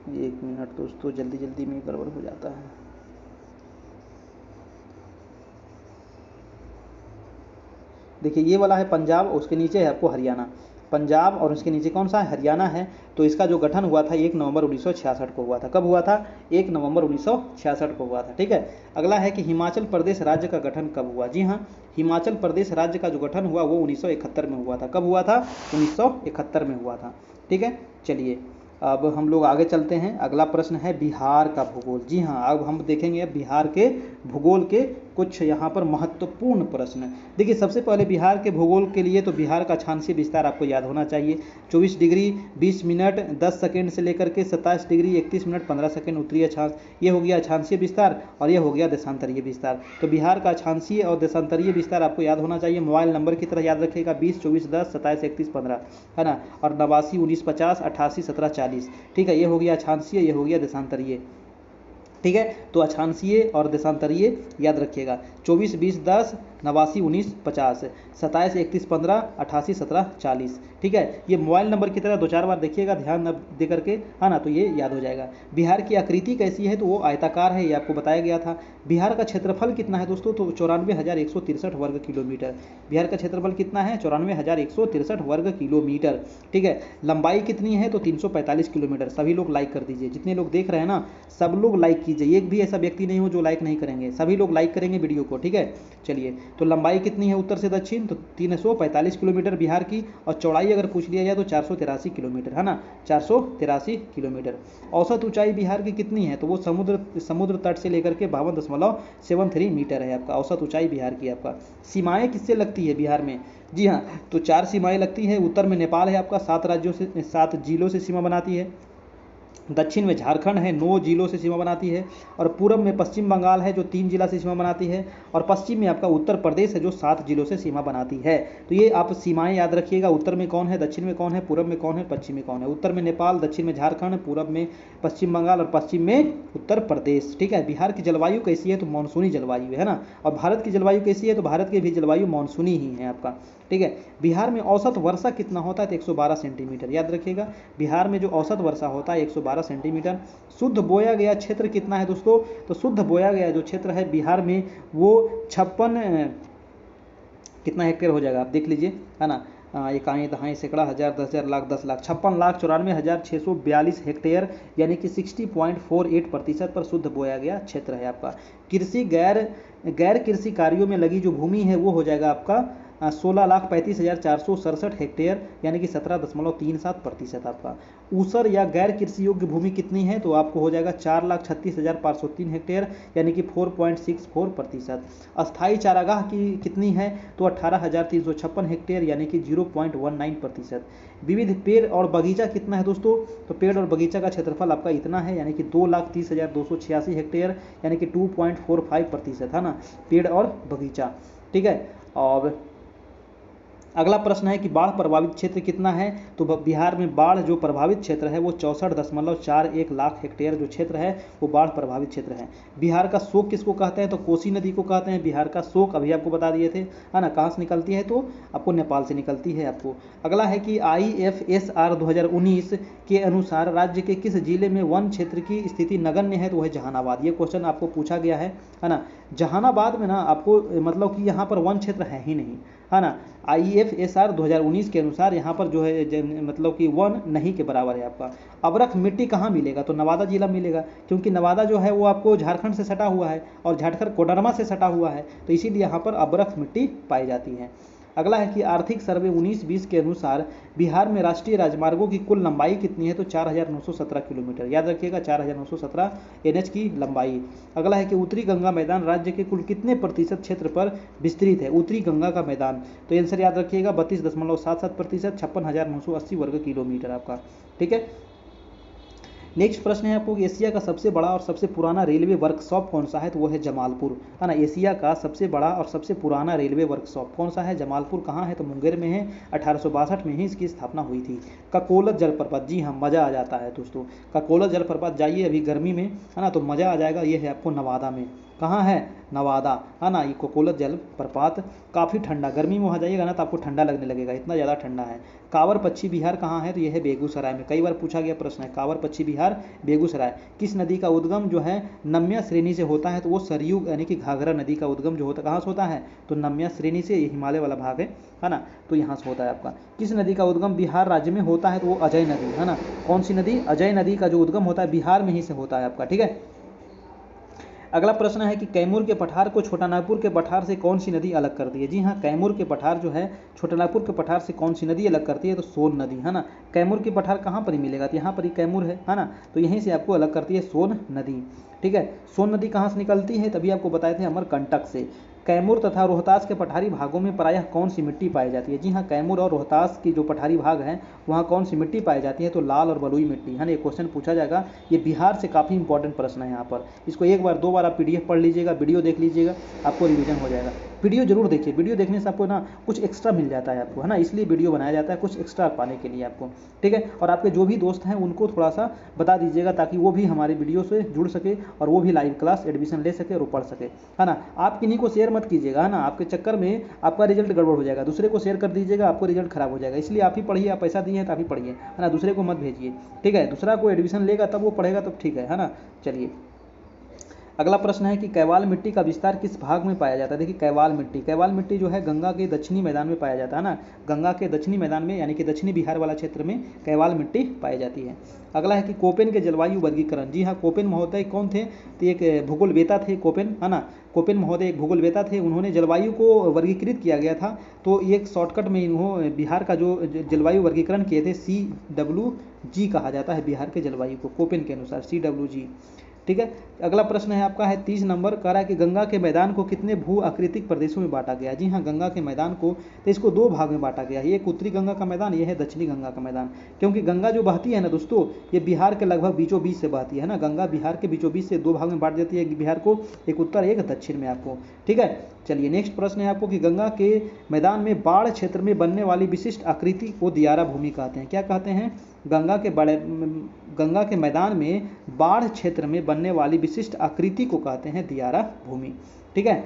एक मिनट दोस्तों, जल्दी जल्दी में गड़बड़ हो जाता है। देखिए ये वाला है पंजाब, उसके नीचे है आपको हरियाणा, पंजाब और उसके नीचे कौन सा है, हरियाणा है। तो इसका जो गठन हुआ था 1 नवंबर 1966 को हुआ था। कब हुआ था, 1 नवंबर 1966 को हुआ था। ठीक है, अगला है कि हिमाचल प्रदेश राज्य का गठन कब हुआ, जी हाँ हिमाचल प्रदेश राज्य का जो गठन हुआ वो 1971 में हुआ था। कब हुआ था, 1971 में हुआ था। ठीक है, चलिए अब हम लोग आगे चलते हैं। अगला प्रश्न है बिहार का भूगोल, जी हाँ अब हम देखेंगे बिहार के भूगोल के कुछ यहाँ पर महत्वपूर्ण प्रश्न। देखिए सबसे पहले बिहार के भूगोल के लिए तो बिहार का अक्षांशीय विस्तार आपको याद होना चाहिए, 24 डिग्री 20 मिनट 10 सेकंड से लेकर के 27 डिग्री 31 मिनट 15 सेकंड उत्तरी अक्षांश, ये हो गया अक्षांशीय विस्तार और ये हो गया देशांतरीय विस्तार। तो बिहार का अक्षांशीय और देशांतरीय विस्तार आपको याद होना चाहिए। मोबाइल नंबर की तरह याद रखिएगा 20 24 10 27 31 15 है ना, और 89 19 50 88 17 40। ठीक है, ये हो गया अक्षांशीय, ये हो गया देशांतरीय। ठीक है, तो अक्षांशीय और देशांतरीय याद रखिएगा 24 20 10 891950, 273115, 881740। ठीक है, ये मोबाइल नंबर की तरह 2-4 बार देखिएगा ध्यान दे करके, है ना, तो ये याद हो जाएगा। बिहार की आकृति कैसी है, तो वो आयताकार है, ये आपको बताया गया था। बिहार का क्षेत्रफल कितना है दोस्तों, तो 94,163 वर्ग किलोमीटर। बिहार का क्षेत्रफल कितना है, 94,163 वर्ग किलोमीटर। ठीक है, लंबाई कितनी है, तो 345 किलोमीटर। सभी लोग लाइक कर दीजिए, जितने लोग देख रहे हैं ना सब लोग लाइक कीजिए, एक भी ऐसा व्यक्ति नहीं हो जो लाइक नहीं करेंगे, सभी लोग लाइक करेंगे वीडियो को। ठीक है, चलिए, तो लंबाई कितनी है उत्तर से दक्षिण, तो 345 किलोमीटर बिहार की, और चौड़ाई अगर पूछ लिया जाए तो 483 किलोमीटर, है ना, 483 किलोमीटर। औसत ऊंचाई बिहार की कितनी है, तो वो समुद्र तट से लेकर के 52.73 मीटर है आपका औसत ऊंचाई बिहार की। आपका सीमाएं किससे लगती है बिहार में, जी हाँ, तो 4 सीमाएं लगती है। उत्तर में नेपाल है आपका, 7 जिलों से सीमा बनाती है। दक्षिण में झारखंड है, 9 जिलों से सीमा बनाती है। और पूर्व में पश्चिम बंगाल है जो 3 जिला से सीमा बनाती है। और पश्चिम में आपका उत्तर प्रदेश है जो 7 जिलों से सीमा बनाती है। तो ये आप सीमाएं याद रखिएगा, उत्तर में कौन है, दक्षिण में कौन है, पूर्व में कौन है, पश्चिम में कौन है। उत्तर में नेपाल, दक्षिण में झारखंड, पूर्व में पश्चिम बंगाल और पश्चिम में उत्तर प्रदेश। ठीक है, बिहार की जलवायु कैसी है, तो मानसूनी जलवायु है ना। और भारत की जलवायु कैसी है, तो भारत की भी जलवायु मानसूनी ही है आपका। ठीक है, बिहार में औसत वर्षा कितना होता है, तो 112 सेंटीमीटर याद रखिएगा। बिहार में जो औसत वर्षा होता है 112 सेंटीमीटर। शुद्ध बोया गया क्षेत्र कितना है दोस्तों, तो शुद्ध बोया गया जो क्षेत्र है बिहार में वो 56 कितना हेक्टेयर हो जाएगा, आप देख लीजिए, है ना। इकाई, दहाई, सैकड़ा, हजार, 10,000, लाख, 10 लाख, 56,94,642 हेक्टेयर, यानी कि 60.48% पर शुद्ध बोया गया क्षेत्र है आपका। कृषि गैर कृषि कार्यों में लगी जो भूमि है वो हो जाएगा आपका 16,35,467 हेक्टेयर, यानी कि 17.37% आपका। ऊसर या गैर कृषि योग्य भूमि कितनी है, तो आपको हो जाएगा 4,36,503 हेक्टेयर, यानी कि 4.64%। अस्थायी चारागाह की कितनी है, तो 18,356 हेक्टेयर, यानी कि 0.19%। विविध पेड़ और बगीचा कितना है दोस्तों, तो पेड़ और बगीचा का क्षेत्रफल आपका इतना है, यानी कि 2,30,286 हेक्टेयर, यानी कि 2.45% है ना, पेड़ और बगीचा। ठीक है, और अगला प्रश्न है कि बाढ़ प्रभावित क्षेत्र कितना है, तो बिहार में बाढ़ जो प्रभावित क्षेत्र है वो 64.41 लाख हेक्टेयर जो क्षेत्र है वो बाढ़ प्रभावित क्षेत्र है। बिहार का शोक किसको कहते हैं, तो कोसी नदी को कहते हैं बिहार का शोक, अभी आपको बता दिए थे, है ना। कहाँ से निकलती है, तो आपको नेपाल से निकलती है आपको। अगला है कि IFSR 2019 के अनुसार राज्य के किस जिले में वन क्षेत्र की स्थिति नगण्य है, तो वह जहानाबाद। ये क्वेश्चन आपको पूछा गया है ना। जहानाबाद में ना आपको मतलब कि यहाँ पर वन क्षेत्र है ही नहीं, है ना। IFSR 2019 के अनुसार यहाँ पर जो है मतलब कि वन नहीं के बराबर है आपका। अबरख मिट्टी कहाँ मिलेगा, तो नवादा जिला मिलेगा, क्योंकि नवादा जो है वो आपको झारखंड से सटा हुआ है और झारखंड कोडरमा से सटा हुआ है, तो इसीलिए यहाँ पर अबरख मिट्टी पाई जाती है। अगला है कि आर्थिक सर्वे 19-20 के अनुसार बिहार में राष्ट्रीय राजमार्गों की कुल लंबाई कितनी है, तो 4,917 किलोमीटर याद रखिएगा, 4,917 NH की लंबाई। अगला है कि उत्तरी गंगा मैदान राज्य के कुल कितने प्रतिशत क्षेत्र पर विस्तृत है, उत्तरी गंगा का मैदान, तो आंसर याद रखिएगा 32.77%, 56,980 वर्ग किलोमीटर आपका। ठीक है, नेक्स्ट प्रश्न है आपको कि एशिया का सबसे बड़ा और सबसे पुराना रेलवे वर्कशॉप कौन सा है, तो वो है जमालपुर, है ना। एशिया का सबसे बड़ा और सबसे पुराना रेलवे वर्कशॉप कौन सा है, जमालपुर। कहाँ है, तो मुंगेर में है, 1862 में ही इसकी स्थापना हुई थी। ककोलत जलप्रपात, जी हाँ, मज़ा आ जाता है दोस्तों। ककोलत जलप्रपात जाइए अभी गर्मी में, है ना, तो मज़ा आ जाएगा। ये है आपको नवादा में, कहाँ है, नवादा, है ना। ये कोकोलत जलप्रपात काफ़ी ठंडा, गर्मी में वहाँ जाइएगा ना तो आपको ठंडा लगने लगेगा, इतना ज़्यादा ठंडा है। कांवर पक्षी विहार कहाँ है, तो यह है बेगूसराय में, कई बार पूछा गया प्रश्न है। कांवर पक्षी विहार बेगूसराय। किस नदी का उद्गम जो है नम्या श्रेणी से होता है, तो वो सरयू यानी कि घाघरा नदी का उद्गम जो होता है कहाँ से होता है, तो नम्या श्रेणी से, ये हिमालय वाला भाग है ना, तो यहाँ से होता है आपका। किस नदी का उद्गम बिहार राज्य में होता है, तो वो अजय नदी, है ना। कौन सी नदी, अजय नदी का जो उद्गम होता है बिहार में ही से होता है आपका। ठीक है, अगला प्रश्न है कि कैमूर के पठार को छोटानागपुर के पठार से कौन सी नदी अलग करती है। जी हाँ, कैमूर के पठार जो है छोटानागपुर के पठार से कौन सी नदी अलग करती है, तो सोन नदी, है ना। कैमूर के पठार कहाँ पर ही मिलेगा, तो यहाँ पर ही कैमूर है ना, तो यहीं से आपको अलग करती है सोन नदी। ठीक है, सोन नदी कहाँ से निकलती है, तभी आपको बताए थे अमरकंटक से। कैमूर तथा रोहतास के पठारी भागों में प्रायः कौन सी मिट्टी पाई जाती है। जी हाँ, कैमूर और रोहतास की जो पठारी भाग हैं वहाँ कौन सी मिट्टी पाई जाती है, तो लाल और बलुई मिट्टी, है ना। ये क्वेश्चन पूछा जाएगा, ये बिहार से काफ़ी इंपॉर्टेंट प्रश्न है यहाँ पर। इसको एक बार 2 बार आप PDF पढ़ लीजिएगा, वीडियो देख लीजिएगा, आपको रिवीजन हो जाएगा। वीडियो जरूर देखिए, वीडियो देखने से आपको ना कुछ एक्स्ट्रा मिल जाता है आपको, है ना, इसलिए वीडियो बनाया जाता है कुछ एक्स्ट्रा पाने के लिए आपको, ठीक है। और आपके जो भी दोस्त हैं उनको थोड़ा सा बता दीजिएगा ताकि वो भी हमारे वीडियो से जुड़ सके और वो भी लाइव क्लास एडमिशन ले सके और पढ़ सके, है ना। आप किन्हीं को शेयर मत कीजिएगा, है ना, आपके चक्कर में आपका रिजल्ट गड़बड़ हो जाएगा, दूसरे को शेयर कर दीजिएगा, आपको रिजल्ट खराब हो जाएगा। इसलिए आप ही पढ़िए, आप पैसा दिए हैं तो आप ही पढ़िए, है ना, दूसरे को मत भेजिए, ठीक है। दूसरा को एडमिशन लेगा तब वो पढ़ेगा तब ठीक है ना। चलिए अगला प्रश्न है कि कैवाल मिट्टी का विस्तार किस भाग में पाया जाता है। देखिए कैवाल मिट्टी जो है गंगा के दक्षिणी मैदान में पाया जाता है ना, गंगा के दक्षिणी मैदान में यानी कि दक्षिणी बिहार वाला क्षेत्र में कैवाल मिट्टी पाई जाती है। अगला है कि कोपेन के जलवायु वर्गीकरण। जी हाँ, कोपेन महोदय कौन थे, तो एक भूगोलवेता थे कोपेन, है ना, कोपेन महोदय एक भूगोलवेता थे, उन्होंने जलवायु को वर्गीकृत किया गया था। तो एक शॉर्टकट में इन्होंने बिहार का जो जलवायु वर्गीकरण किए थे CWG कहा जाता है बिहार के जलवायु को, कोपेन के अनुसार CWG, ठीक है। अगला प्रश्न है आपका है 30 नंबर, कह रहा है कि गंगा के मैदान को कितने भू आकृतिक प्रदेशों में बांटा गया। जी हाँ, गंगा के मैदान को तो इसको दो भाग में बांटा गया है, एक उत्तरी गंगा का मैदान, ये है दक्षिणी गंगा का मैदान। क्योंकि गंगा जो बहती है ना दोस्तों, ये बिहार के लगभग बीचों बीच से बहती है ना, गंगा बिहार के बीचों बीच से दो भाग में बांट देती है बिहार को, एक उत्तर एक दक्षिण में आपको, ठीक है। चलिए नेक्स्ट प्रश्न है आपको कि गंगा के मैदान में बाढ़ क्षेत्र में बनने वाली विशिष्ट आकृति को दियारा भूमि कहते हैं। क्या कहते हैं, गंगा के मैदान में बाढ़ क्षेत्र में बनने वाली विशिष्ट आकृति को कहते हैं दियारा भूमि, ठीक है।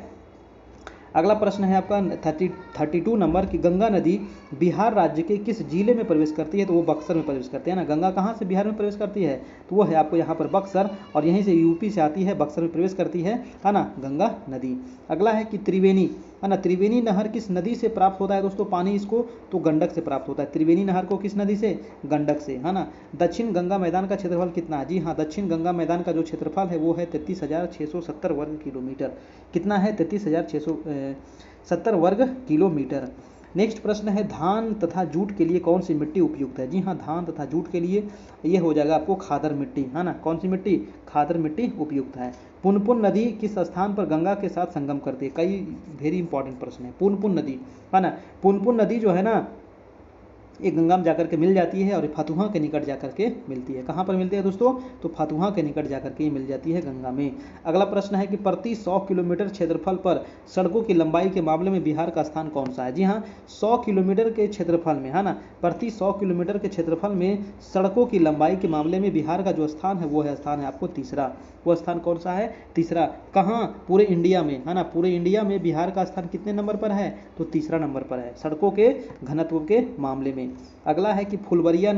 अगला प्रश्न है आपका 32 नंबर की गंगा नदी बिहार राज्य के किस जिले में प्रवेश करती है, तो वो बक्सर में प्रवेश करती है ना। गंगा कहाँ से बिहार में प्रवेश करती है, तो वो है आपको यहाँ पर बक्सर, और यहीं से यूपी से आती है, बक्सर में प्रवेश करती है ना गंगा नदी। अगला है कि त्रिवेणी, है ना, त्रिवेणी नहर किस नदी से प्राप्त होता है दोस्तों पानी इसको, तो गंडक से प्राप्त होता है। त्रिवेणी नहर को किस नदी से, गंडक से, है ना। दक्षिण गंगा मैदान का क्षेत्रफल कितना है, जी हाँ, दक्षिण गंगा मैदान का जो क्षेत्रफल है वो है 33,670 वर्ग किलोमीटर। कितना है, 33,670 वर्ग किलोमीटर। नेक्स्ट प्रश्न है धान तथा जूट के लिए कौन सी मिट्टी उपयुक्त है। जी हाँ, धान तथा जूट के लिए ये हो जाएगा आपको खादर मिट्टी, है ना। कौन सी मिट्टी, खादर मिट्टी उपयुक्त है। पुनपुन नदी किस स्थान पर गंगा के साथ संगम करती है, कई वेरी इंपॉर्टेंट प्रश्न है। पुनपुन नदी, है ना, पुनपुन नदी जो है ना ये गंगा में जाकर के मिल जाती है और फतुहा के निकट जाकर के मिलती है। कहाँ पर मिलती है दोस्तों, तो फतुहा के निकट जाकर के मिल जाती है गंगा में। अगला प्रश्न है कि प्रति 100 किलोमीटर क्षेत्रफल पर सड़कों की लंबाई के मामले में बिहार का स्थान कौन सा है। जी हाँ, 100 किलोमीटर के क्षेत्रफल में, है ना, प्रति 100 किलोमीटर के क्षेत्रफल में सड़कों की लंबाई के मामले में बिहार का जो स्थान है वो है स्थान है आपको तीसरा। वो स्थान कौन सा है, तीसरा। कहाँ, पूरे इंडिया में, है ना, पूरे इंडिया में बिहार का स्थान कितने नंबर पर है, तो तीसरा नंबर पर है सड़कों के घनत्व के मामले में। अगला है कि फुलवरिया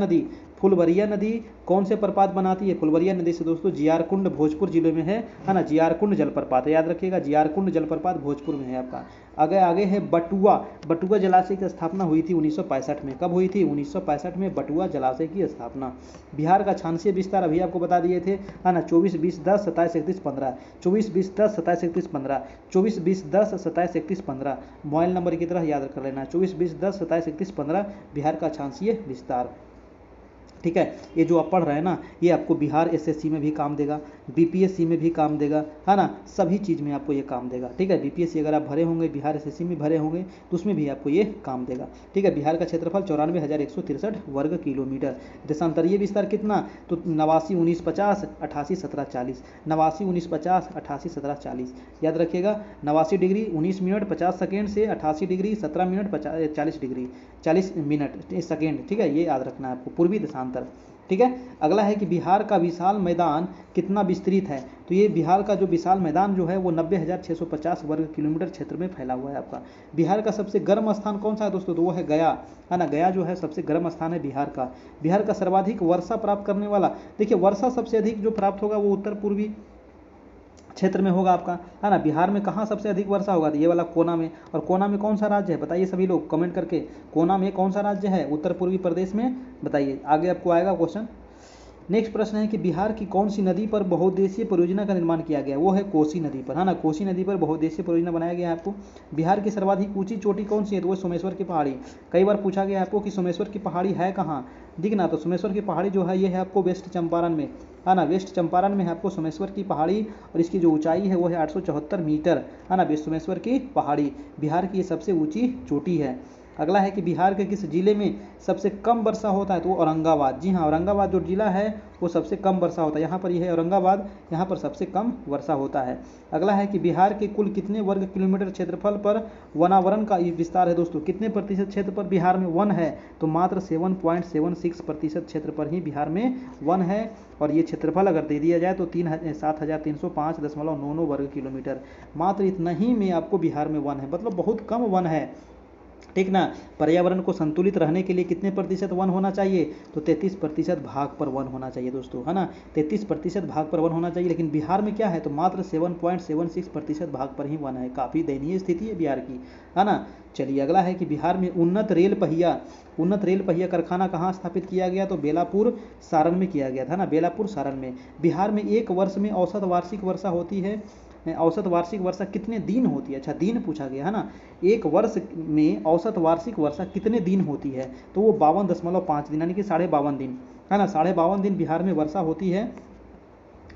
नदी कौन से प्रपात बनाती है। फुलवरिया नदी से दोस्तों जियारकुंड भोजपुर जिले में है ना, जियारकुंड जलप्रपात याद रखिएगा, जियारकुंड जलप्रपात भोजपुर में है आपका। आगे है बटुआ जलाशय की स्थापना हुई थी 1965 में। कब हुई थी, 1965 में बटुआ जलाशय की स्थापना। बिहार का क्षांशीय विस्तार अभी आपको बता दिए थे, है ना, 24 20 10 27 31 15, 24 20 10 27 31 15, 24 20 10 27 31 15, मोबाइल नंबर की तरह याद कर लेना, 24 20 10 27 31 15 बिहार का क्षांशीय विस्तार, ठीक है। ये जो आप पढ़ रहे हैं ना, ये आपको बिहार एसएससी में भी काम देगा, बीपीएससी में भी काम देगा, है ना, सभी चीज़ में आपको ये काम देगा, ठीक है। बीपीएससी अगर आप भरे होंगे, बिहार एसएससी में भरे होंगे तो उसमें भी आपको ये काम देगा, ठीक है। बिहार का क्षेत्रफल 94,163 वर्ग किलोमीटर। देशांतरीय विस्तार कितना, तो 89 19 50 88 17 40, 89 19 50 88 17 40 याद रखिएगा। 89 डिग्री 19 मिनट 50 सेकेंड से 88 degree 17 minute 40 degree 40 minute second, ठीक है, ये याद रखना है आपको, पूर्वी देशांतर, ठीक है। अगला है कि बिहार का विशाल मैदान कितना विस्तृत है, तो ये बिहार का जो विशाल मैदान जो है वो 90,650 वर्ग किलोमीटर क्षेत्र में फैला हुआ है आपका। बिहार का सबसे गर्म स्थान कौन सा है दोस्तों, तो वो है गया, है ना, गया जो है सबसे गर्म स्थान है बिहार का। बिहार का सर्वाधिक वर्षा प्राप्त करने वाला, देखिए वर्षा सबसे अधिक जो प्राप्त होगा वो उत्तर पूर्वी क्षेत्र में होगा आपका, है ना। बिहार में कहाँ सबसे अधिक वर्षा होगा, तो ये वाला कोना में। और कोना में कौन सा राज्य है बताइए सभी लोग कमेंट करके, कोना में कौन सा राज्य है, उत्तर पूर्वी प्रदेश में, बताइए, आगे आपको आएगा क्वेश्चन। नेक्स्ट प्रश्न है कि बिहार की कौन सी नदी पर बहुउद्देशीय परियोजना का निर्माण किया गया, वो है कोसी नदी पर, है ना, कोसी नदी पर बहुउद्देशीय परियोजना बनाया गया है आपको। बिहार की सर्वाधिक ऊंची चोटी कौन सी है, तो वो सोमेश्वर की पहाड़ी। कई बार पूछा गया आपको कि सोमेश्वर की पहाड़ी है कहाँ, दिखना, तो सोमेश्वर की पहाड़ी जो है ये है आपको वेस्ट चंपारण में, है ना, वेस्ट चंपारण में है आपको सोमेश्वर की पहाड़ी, और इसकी जो ऊंचाई है वो है 874 मीटर, है ना, सोमेश्वर की पहाड़ी बिहार की सबसे ऊंची चोटी है। अगला है कि बिहार के किस जिले में सबसे कम वर्षा होता है, तो वो औरंगाबाद। जी हाँ, औरंगाबाद जो जिला है वो सबसे कम वर्षा होता है। यहाँ पर यह है औरंगाबाद, यहाँ पर सबसे कम वर्षा होता है। अगला है कि बिहार के कुल कितने वर्ग किलोमीटर क्षेत्रफल पर वनावरण का विस्तार है दोस्तों, कितने प्रतिशत क्षेत्र पर बिहार में वन है, तो मात्र 7.76% क्षेत्र पर ही बिहार में वन है। और ये क्षेत्रफल अगर दे दिया जाए तो 7305.99 वर्ग किलोमीटर, मात्र इतना ही में आपको बिहार में वन है, मतलब बहुत कम वन है। ठीक ना। पर्यावरण को संतुलित रहने के लिए कितने प्रतिशत वन होना चाहिए, तो 33% भाग पर वन होना चाहिए दोस्तों, है ना। 33% भाग पर वन होना चाहिए, लेकिन बिहार में क्या है, तो मात्र 7.76% भाग पर ही वन है। काफ़ी दयनीय स्थिति है बिहार की, है ना। चलिए अगला है कि बिहार में उन्नत रेल पहिया कारखाना कहाँ स्थापित किया गया, तो बेलापुर सारण में किया गया था ना, बेलापुर सारण में। बिहार में एक वर्ष में औसत वार्षिक वर्षा होती है, औसत वार्षिक वर्षा कितने दिन होती है, अच्छा दिन पूछा गया है ना। एक वर्ष में औसत वार्षिक वर्षा कितने दिन होती है, तो वो 52.5 दिन, यानी कि 52.5 दिन, है ना। 52.5 दिन बिहार में वर्षा होती है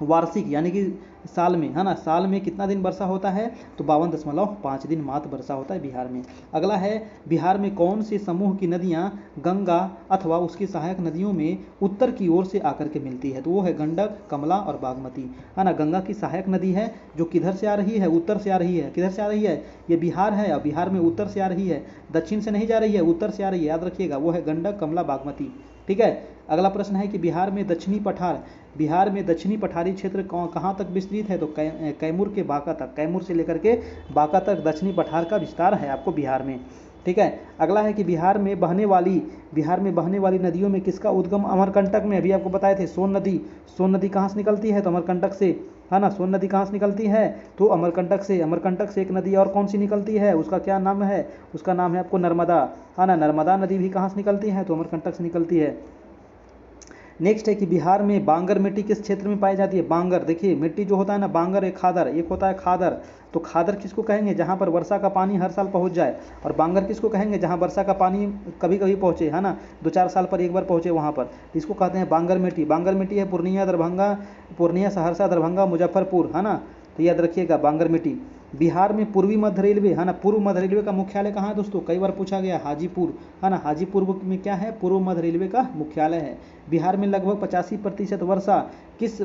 वार्षिक, यानी कि साल में, है ना। साल में कितना दिन वर्षा होता है, तो 52.5 दिन मात्र वर्षा होता है बिहार में। अगला है बिहार में कौन से समूह की नदियाँ गंगा अथवा उसकी सहायक नदियों में उत्तर की ओर से आकर के मिलती है, तो वो है गंडक, कमला और बागमती, है ना। गंगा की सहायक नदी है जो किधर से आ रही है, उत्तर से आ रही है। किधर से आ रही है, ये बिहार है, और बिहार में उत्तर से आ रही है, दक्षिण से नहीं जा रही है, उत्तर से आ रही है, याद रखिएगा, वो है गंडक, कमला, बागमती। ठीक है। अगला प्रश्न है कि बिहार में दक्षिणी पठारी क्षेत्र कहाँ तक विस्तृत है, तो कैमूर के बांका तक, कैमूर से लेकर के बांका तक दक्षिणी पठार का विस्तार है आपको बिहार में। ठीक है। अगला है कि बिहार में बहने वाली नदियों में किसका उद्गम अमरकंटक में, अभी आपको बताए थे सोन नदी कहाँ से निकलती है, तो अमरकंटक से, है ना। सोन नदी कहाँ से निकलती है, तो अमरकंटक से एक नदी और कौन सी निकलती है, उसका क्या नाम है, उसका नाम है आपको नर्मदा, है ना। नर्मदा नदी भी कहाँ से निकलती है, तो अमरकंटक से निकलती है। नेक्स्ट है कि बिहार में बांगर मिट्टी किस क्षेत्र में पाई जाती है। बांगर, देखिए मिट्टी जो होता है ना, बांगर एक होता है खादर, तो खादर किसको कहेंगे, जहाँ पर वर्षा का पानी हर साल पहुँच जाए, और बांगर किसको कहेंगे, जहाँ वर्षा का पानी कभी कभी पहुँचे, है ना, 2-4 साल पर एक बार पहुँचे वहाँ पर, इसको कहते हैं बांगर मिट्टी। बांगर मिट्टी है पूर्णिया, सहरसा, दरभंगा, मुजफ्फरपुर, है ना, तो याद रखिएगा बांगर मिट्टी। बिहार में पूर्वी मध्य रेलवे, है ना, पूर्व मध्य रेलवे का मुख्यालय कहाँ है दोस्तों, कई बार पूछा गया, हाजीपुर, है ना। हाजीपुर में क्या है, पूर्व मध्य रेलवे का मुख्यालय है। बिहार में लगभग 85% वर्षा किस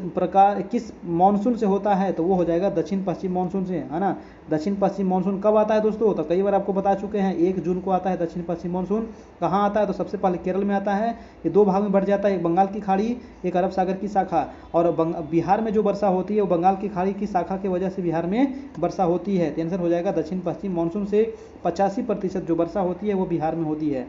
मानसून से होता है, तो वो हो जाएगा दक्षिण पश्चिम मानसून से, है ना। दक्षिण पश्चिम मानसून कब आता है दोस्तों, तो कई बार आपको बता चुके हैं, 1 जून को आता है दक्षिण पश्चिम मानसून। कहाँ आता है, तो सबसे पहले केरल में आता है। ये 2 भाग में बढ़ जाता है, एक बंगाल की खाड़ी, एक अरब सागर की शाखा। और बिहार में जो वर्षा होती है वो बंगाल की खाड़ी की शाखा की वजह से बिहार में वर्षा होती है। आंसर हो जाएगा दक्षिण पश्चिम मानसून से 85% जो वर्षा होती है वो बिहार में होती है।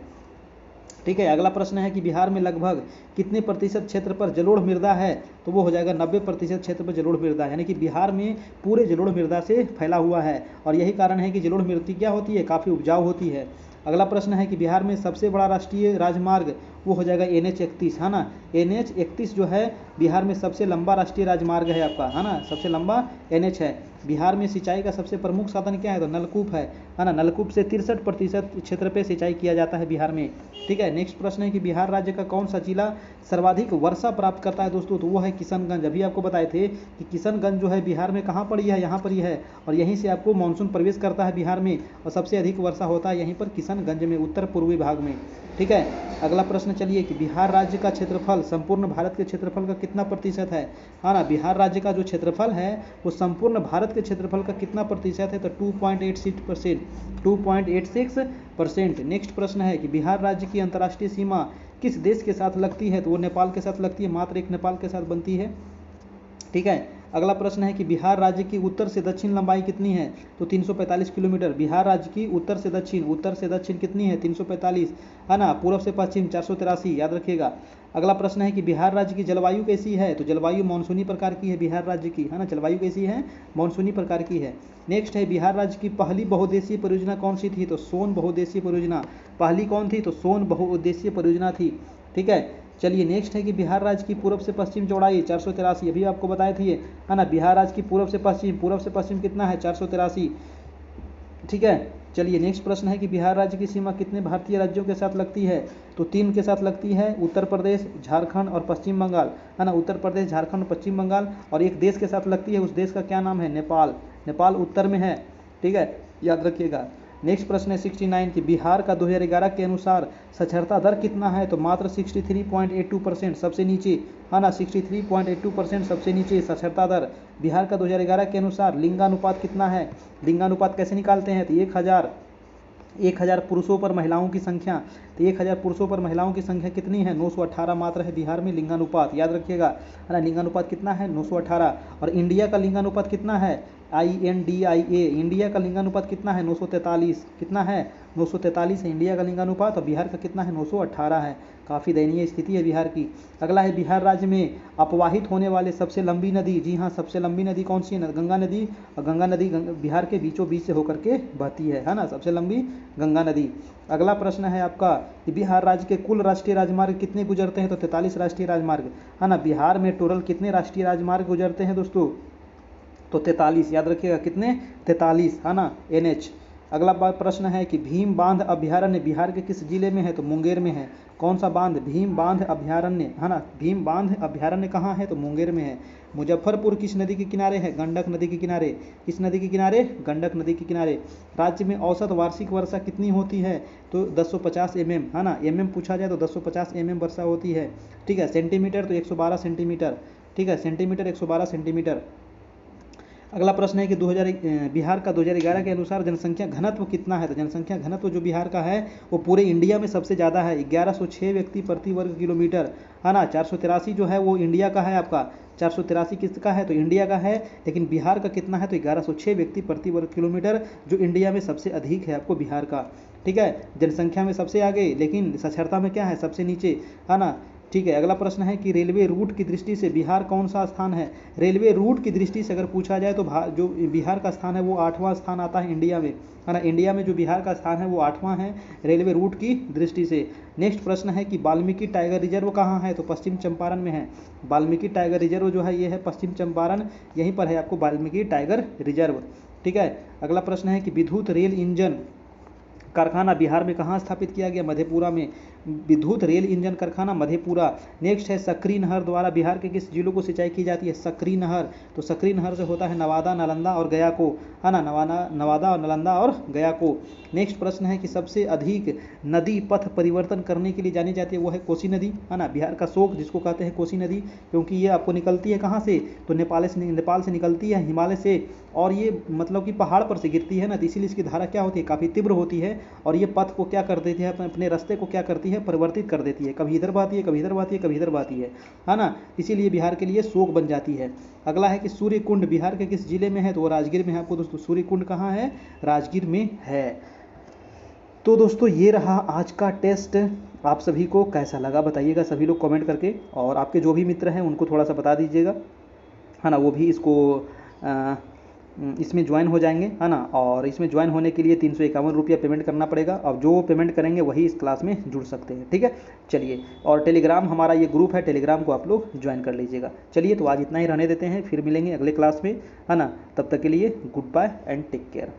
ठीक है। अगला प्रश्न है कि बिहार में लगभग कितने प्रतिशत क्षेत्र पर जलोढ़ मृदा है, तो वो हो जाएगा 90% क्षेत्र पर जलोढ़ मृदा, यानी कि बिहार में पूरे जलोढ़ मृदा से फैला हुआ है, और यही कारण है कि जलोढ़ मिट्टी क्या होती है, काफ़ी उपजाऊ होती है। अगला प्रश्न है कि बिहार में सबसे बड़ा राष्ट्रीय राजमार्ग वो हो जाएगा NH-31, है ना। NH-31 जो है बिहार में सबसे लंबा राष्ट्रीय राजमार्ग है आपका, है ना, सबसे लंबा NH है। बिहार में सिंचाई का सबसे प्रमुख साधन क्या है, तो नलकूप है ना। नलकूप से 63% क्षेत्र पे सिंचाई किया जाता है बिहार में। ठीक है। नेक्स्ट प्रश्न है कि बिहार राज्य का कौन सा जिला सर्वाधिक वर्षा प्राप्त करता है दोस्तों, तो वो है किशनगंज। अभी आपको बताए थे कि किशनगंज जो है बिहार में कहाँ पड़ी है, यहाँ पर ही है, और यहीं से आपको मानसून प्रवेश करता है बिहार में, और सबसे अधिक वर्षा होता है यहीं पर किशनगंज में, उत्तर पूर्वी भाग में। ठीक है। अगला प्रश्न चलिए कि बिहार राज्य का क्षेत्रफल संपूर्ण भारत के क्षेत्रफल का कितना प्रतिशत है, हाँ ना। बिहार राज्य का जो क्षेत्रफल है वो संपूर्ण भारत के क्षेत्रफल का कितना प्रतिशत है, तो 2.86%। नेक्स्ट प्रश्न है कि बिहार राज्य की अंतर्राष्ट्रीय सीमा किस देश के साथ लगती है, तो वो नेपाल के साथ लगती है, मात्र एक नेपाल के साथ बनती है। ठीक है। अगला प्रश्न है कि बिहार राज्य की उत्तर से दक्षिण लंबाई कितनी है, तो 345 किलोमीटर। बिहार राज्य की उत्तर से दक्षिण कितनी है, 345, है ना। पूर्व से पश्चिम 483, याद रखिएगा। अगला प्रश्न है कि बिहार राज्य की जलवायु कैसी है, तो जलवायु मानसूनी प्रकार की है बिहार राज्य की, है ना। जलवायु कैसी है, मानसूनी प्रकार की है। नेक्स्ट है बिहार राज्य की पहली बहुउद्देशीय परियोजना कौन सी थी, तो सोन बहुउद्देशीय परियोजना। पहली कौन थी, तो सोन बहुउद्देशीय परियोजना थी। ठीक है। चलिए नेक्स्ट है कि बिहार राज्य की पूर्व से पश्चिम चौड़ाई 483, अभी आपको बताए थे, है ना। बिहार राज्य की पूर्व से पश्चिम कितना है, 483। ठीक है। चलिए नेक्स्ट प्रश्न है कि बिहार राज्य की सीमा कितने भारतीय राज्यों के साथ लगती है, तो 3 के साथ लगती है, उत्तर प्रदेश, झारखंड और पश्चिम बंगाल, है ना। उत्तर प्रदेश, झारखंड, पश्चिम बंगाल, और एक देश के साथ लगती है, उस देश का क्या नाम है, नेपाल। नेपाल उत्तर में है। ठीक है, याद रखिएगा। नेक्स्ट प्रश्न है 69 कि बिहार का 2011 के अनुसार साक्षरता दर कितना है, तो मात्र 63.82%, सबसे नीचे, है ना, 63.82% सबसे नीचे साक्षरता दर बिहार का 2011 के अनुसार। लिंगानुपात कितना है, लिंगानुपात कैसे निकालते हैं, तो 1000 पुरुषों पर महिलाओं की संख्या, तो 1000 पुरुषों पर महिलाओं की संख्या कितनी है, 918 मात्र है बिहार में लिंगानुपात, याद रखिएगा, है ना। लिंगानुपात कितना है, 918। और इंडिया का लिंगानुपात कितना है, INDIA, इंडिया का लिंगानुपात कितना है, 943, कितना है, 943 है इंडिया का लिंगानुपात, और बिहार का कितना है, 918 है। काफ़ी दयनीय स्थिति है बिहार की। अगला है बिहार राज्य में अपवाहित होने वाले सबसे लंबी नदी, जी हाँ, सबसे लंबी नदी कौन सी है, गंगा नदी। और गंगा नदी बिहार के बीचों बीच से होकर के बहती है ना, सबसे लंबी गंगा नदी। अगला प्रश्न है आपका कि बिहार राज्य के कुल राष्ट्रीय राजमार्ग कितने गुजरते हैं, तो 43 राष्ट्रीय राजमार्ग, है ना। बिहार में टोटल कितने राष्ट्रीय राजमार्ग गुजरते हैं दोस्तों, तो 43, याद रखिएगा, कितने, 43, है ना, NH। अगला प्रश्न है कि भीम बांध अभ्यारण्य बिहार के किस जिले में है, तो मुंगेर में है। कौन सा बांध, भीम बांध अभ्यारण्य, है ना, भीम बांध अभ्यारण्य कहाँ है, तो मुंगेर में है। मुजफ्फरपुर किस नदी के किनारे है, गंडक नदी के किनारे, किस नदी के किनारे, गंडक नदी के किनारे। राज्य में औसत वार्षिक वर्षा कितनी होती है, तो 1050 mm, है ना, mm पूछा जाए तो 1050 mm वर्षा होती है, ठीक है। सेंटीमीटर तो 112 सेंटीमीटर, ठीक है, सेंटीमीटर 112 सेंटीमीटर। अगला प्रश्न है कि बिहार का 2011 के अनुसार जनसंख्या घनत्व कितना है, तो जनसंख्या घनत्व जो बिहार का है वो पूरे इंडिया में सबसे ज़्यादा है, 1106 व्यक्ति प्रति वर्ग किलोमीटर, है ना। 483 जो है वो इंडिया का है आपका, 483 किसका है, तो इंडिया का है, लेकिन बिहार का कितना है, तो 1106 व्यक्ति प्रति वर्ग किलोमीटर, जो इंडिया में सबसे अधिक है आपको बिहार का, ठीक है। जनसंख्या में सबसे आगे, लेकिन साक्षरता में क्या है, सबसे नीचे, है ना, ठीक है। अगला प्रश्न है कि रेलवे रूट की दृष्टि से बिहार कौन सा स्थान है। रेलवे रूट की दृष्टि से अगर पूछा जाए तो जो बिहार का स्थान है वो 8वां स्थान आता है इंडिया में, है ना। इंडिया में जो बिहार का स्थान है वो 8वां है रेलवे रूट की दृष्टि से। नेक्स्ट प्रश्न है कि वाल्मीकि टाइगर रिजर्व कहाँ है, तो पश्चिम चंपारण में है। वाल्मीकि टाइगर रिजर्व जो है ये है पश्चिम चंपारण, यहीं पर है आपको वाल्मीकि टाइगर रिजर्व, ठीक है। अगला प्रश्न है कि विद्युत रेल इंजन कारखाना बिहार में कहाँ स्थापित किया गया, मधेपुरा में। विद्युत रेल इंजन कारखाना मधेपुरा। नेक्स्ट है सकरी नहर द्वारा बिहार के किस जिलों को सिंचाई की जाती है, सकरी नहर, तो सकरी नहर से होता है नवादा, नालंदा और गया को, है ना, नवादा और नालंदा और गया को। नेक्स्ट प्रश्न है कि सबसे अधिक नदी पथ परिवर्तन करने के लिए जानी जाती है वो है कोसी नदी, है ना। बिहार का शोक जिसको कहते हैं कोसी नदी, क्योंकि ये आपको निकलती है कहाँ से, तो नेपाल से निकलती है, हिमालय से, और ये मतलब कि पहाड़ पर से गिरती है ना, तो इसीलिए इसकी धारा क्या होती है, काफ़ी तीव्र होती है, और ये पथ को क्या कर देती है, अपने रास्ते को क्या करती है, परिवर्तित कर देती है, कभी इधर बहती है, कभी इधर बहती है, कभी इधर बहती है ना, इसीलिए बिहार के लिए शोक बन जाती है। अगला है कि सूर्य कुंड बिहार के किस जिले में है, तो वो राजगीर में है आपको दोस्तों, सूर्य कुंड कहाँ है, राजगीर में है। तो दोस्तों ये रहा आज का टेस्ट, आप सभी को कैसा लगा बताइएगा सभी लोग कमेंट करके, और आपके जो भी मित्र हैं उनको थोड़ा सा बता दीजिएगा, है ना, वो भी इसमें ज्वाइन हो जाएंगे, है ना। और इसमें ज्वाइन होने के लिए 351 रुपया पेमेंट करना पड़ेगा, अब जो पेमेंट करेंगे वही इस क्लास में जुड़ सकते हैं, ठीक है। चलिए, और टेलीग्राम हमारा ये ग्रुप है, टेलीग्राम को आप लोग ज्वाइन कर लीजिएगा। चलिए, तो आज इतना ही रहने देते हैं, फिर मिलेंगे अगले क्लास में, है ना। तब तक के लिए good bye and take care.